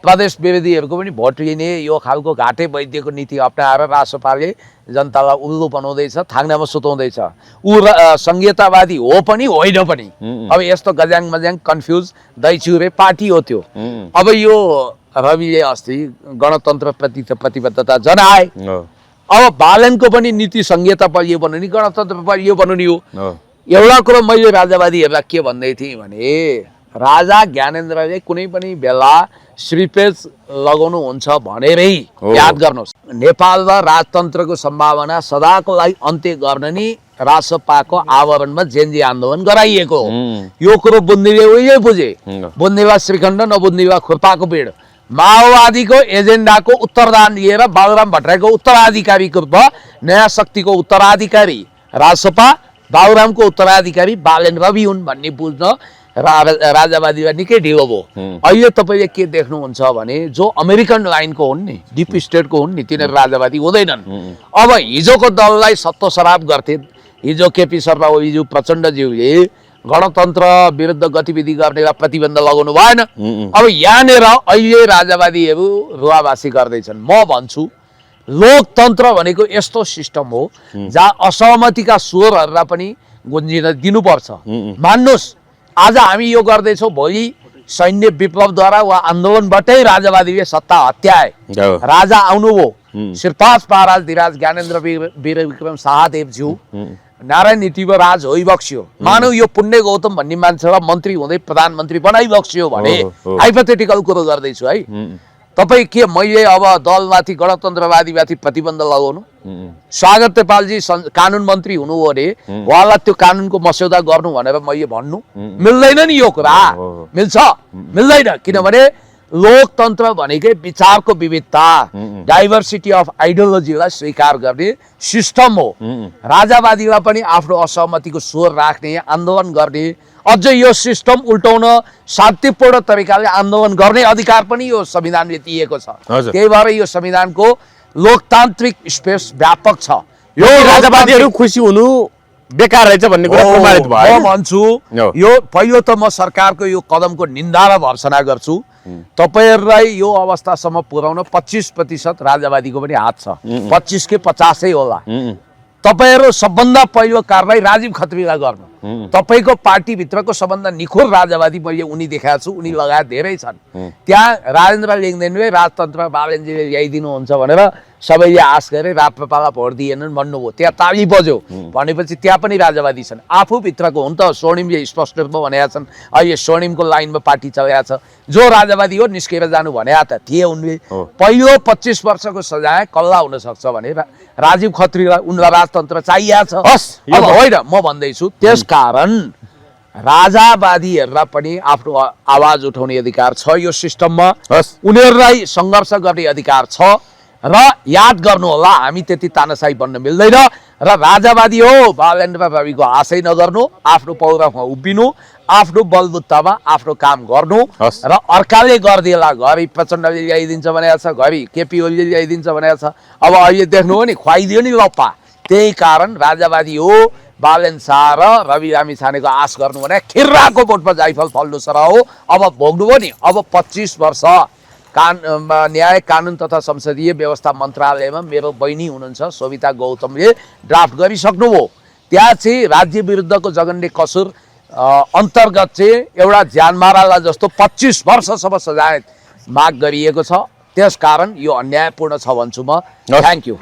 Speaker 2: प्रदेश विरोधीहरूको पनि भोट लिने यो खालको घाटे वैद्यको नीति अप्नाएर रासपाले जनतालाई उल्लु बनाउँदैछ, थाङ्नामा सुताउँदैछ। ऊ संघीयतावादी हो पनि होइन पनि। अब यस्तो गज्याङ मज्याङ कन्फ्युज दैचिउरे पार्टी हो त्यो। अब यो रविले अस्ति गणतन्त्रप्रति प्रतिबद्धता जनाए। अब बालनको पनि नीति संघीयता बलियो बनाउने, गणतन्त्र बलियो बनाउने हो। एउटा कुरो मैले राजावादीहरूलाई के भन्दै थिएँ भने राजा ज्ञानेन्द्रले कुनै पनि बेला श्रीपेज लगाउनुहुन्छ भनेरै याद गर्नुहोस्। नेपालमा राजतन्त्रको सम्भावना सदाको लागि अन्त्य गर्न नि रासपाको आवरणमा जेन्जी आन्दोलन गराइएको हो। यो कुरो बुझ्नेले उहिले बुझे, बुझ्नेवा श्रीखण्ड नबुझ्नेवा खुर्पाको पेड। माओवादीको एजेन्डाको उत्तरदान लिएर बाबुराम भट्टराईको उत्तराधिकारीको रूपमा नयाँ शक्तिको उत्तराधिकारी रासपा, बाबुरामको उत्तराधिकारी बालेन रवि हुन् भन्ने बुझ्न राजावादीलाई निकै ढिलो भयो। अहिले तपाईँले के देख्नुहुन्छ भने जो अमेरिकन लाइनको हुन् नि, डिप स्टेटको हुन् नि, तिनीहरू राजावादी हुँदैनन्। अब हिजोको दललाई सत्तो सराप गर्थे। हिजो केपी शर्मा ओलीज्यू प्रचण्डज्यूले गणतन्त्र विरुद्ध गतिविधि गर्नेलाई प्रतिबन्ध लगाउनु भएन। अब यहाँनिर अहिले राजावादीहरू रुवावासी गर्दैछन्। म भन्छु लोकतन्त्र भनेको यस्तो सिस्टम हो जहाँ असहमतिका स्वरहरूलाई पनि गुन्जिन दिनुपर्छ। मान्नुहोस् आज हामी यो गर्दैछौँ, भोलि सैन्य विप्लवद्वारा वा आन्दोलनबाटै राजावादीले सत्ता हत्याए। राजा आउनुभयो, श्रीपाद महाराज धिराज ज्ञानेन्द्र वीरविक्रम शाहदेवज्यू नारायण नीतिवराज होइबक्स्यो। मानव यो पुण्य गौतम भन्ने मान्छेलाई मन्त्री हुँदै प्रधानमन्त्री बनाइबक्स्यो भने हाइपोथेटिकल कुरो गर्दैछु है। तपाईँ के मैले अब दलमाथि गणतन्त्रवादीमाथि प्रतिबन्ध लगाउनु? स्वागत नेपालजी कानुन मन्त्री हुनुभयो अरे उहाँलाई त्यो कानुनको मस्यौदा गर्नु भनेर मैले भन्नु मिल्दैन नि। यो कुरा मिल्छ? मिल्दैन। किनभने लोकतन्त्र भनेकै विचारको विविधता, डाइभर्सिटी अफ आइडियोलोजीलाई स्वीकार गर्ने सिस्टम हो। राजावादीलाई पनि आफ्नो असहमतिको स्वर राख्ने, आन्दोलन गर्ने, अझ यो सिस्टम उल्टाउन शान्तिपूर्ण तरिकाले आन्दोलन गर्ने अधिकार पनि यो संविधानले दिएको छ। त्यही भएर यो संविधानको लोकतान्त्रिक स्पेस व्यापक छ।
Speaker 1: यो राजावादीहरू खुसी हुनु बेकार रहेछ भन्ने कुरा प्रमाणित भयो।
Speaker 2: म भन्छु यो पहिलो त म सरकारको यो कदमको निन्दा र भर्सना गर्छु। तपाईहरुलाई यो अवस्थासम्म पुर्याउन 25% राजावादीको पनि हात छ। 25 के 50 होला। तपाईहरु सबभन्दा पहिलो कारबाही राजीव खत्रीलाई गर्नु। तपाईँको पार्टीभित्रको सबभन्दा निखोर राजावादी मैले उनी देखाएको छु, उनी लगायत धेरै छन्। त्यहाँ राजेन्द्र लिङ्गदेनले राजतन्त्र बालेनजीले ल्याइदिनुहुन्छ भनेर सबैले आश गरे, राप्रपालाई भोट दिएनन् भन्नुभयो, त्यहाँ ताली बज्यो भनेपछि त्यहाँ पनि राजावादी छन्। आफूभित्रको हुन त स्वर्णिमले स्पष्ट रूपमा भनेका छन्, अहिले स्वर्णिमको लाइनमा पार्टी चलेको छ, जो राजावादी हो निस्केर जानु भनेका त थिए उनले। पहिलो 25 वर्षको सजाय कल्ला हुन सक्छ भने राजीव खत्रीलाई उनलाई राजतन्त्र चाहिएको छ। अब होइन, म भन्दैछु त्यसकारण राजावादीहरूलाई पनि आफ्नो आवाज उठाउने अधिकार छ यो सिस्टममा, उनीहरूलाई सङ्घर्ष गर्ने अधिकार छ। र याद गर्नु होला, हामी त्यति तानाशाही बन्न मिल्दैन र राजावादी हो बालेन र रविको आशै नगर्नु, आफ्नो पौरखमा उभिनु, आफ्नो बलबुत्तामा आफ्नो काम गर्नु र अर्काले गरिदिएला, घरि प्रचण्डले ल्याइदिन्छ भनेको छ, घरि केपी ओलीले ल्याइदिन्छ भनेको छ, अब अहिले देख्नु हो नि खुवाइदियो नि लप्पा। त्यही कारण राजावादी हो बालेन शाह र रवि लामिछानेको आश गर्नु भने खिर्राको बोटमा जाइफल फल्नु सर हो। अब भोग्नुभयो नि, अब 25 वर्ष न्याय कानुन तथा संसदीय व्यवस्था मन्त्रालयमा मेरो बहिनी हुनुहुन्छ सोभिता गौतमले ड्राफ्ट गरिसक्नुभयो। त्यहाँ चाहिँ राज्य विरुद्धको जघन्य कसुर अन्तर्गत चाहिँ एउटा ज्यानमारालाई जस्तो 25 वर्षसम्म सजाय माग गरिएको छ। त्यसकारण यो अन्यायपूर्ण छ भन्छु म। Thank you.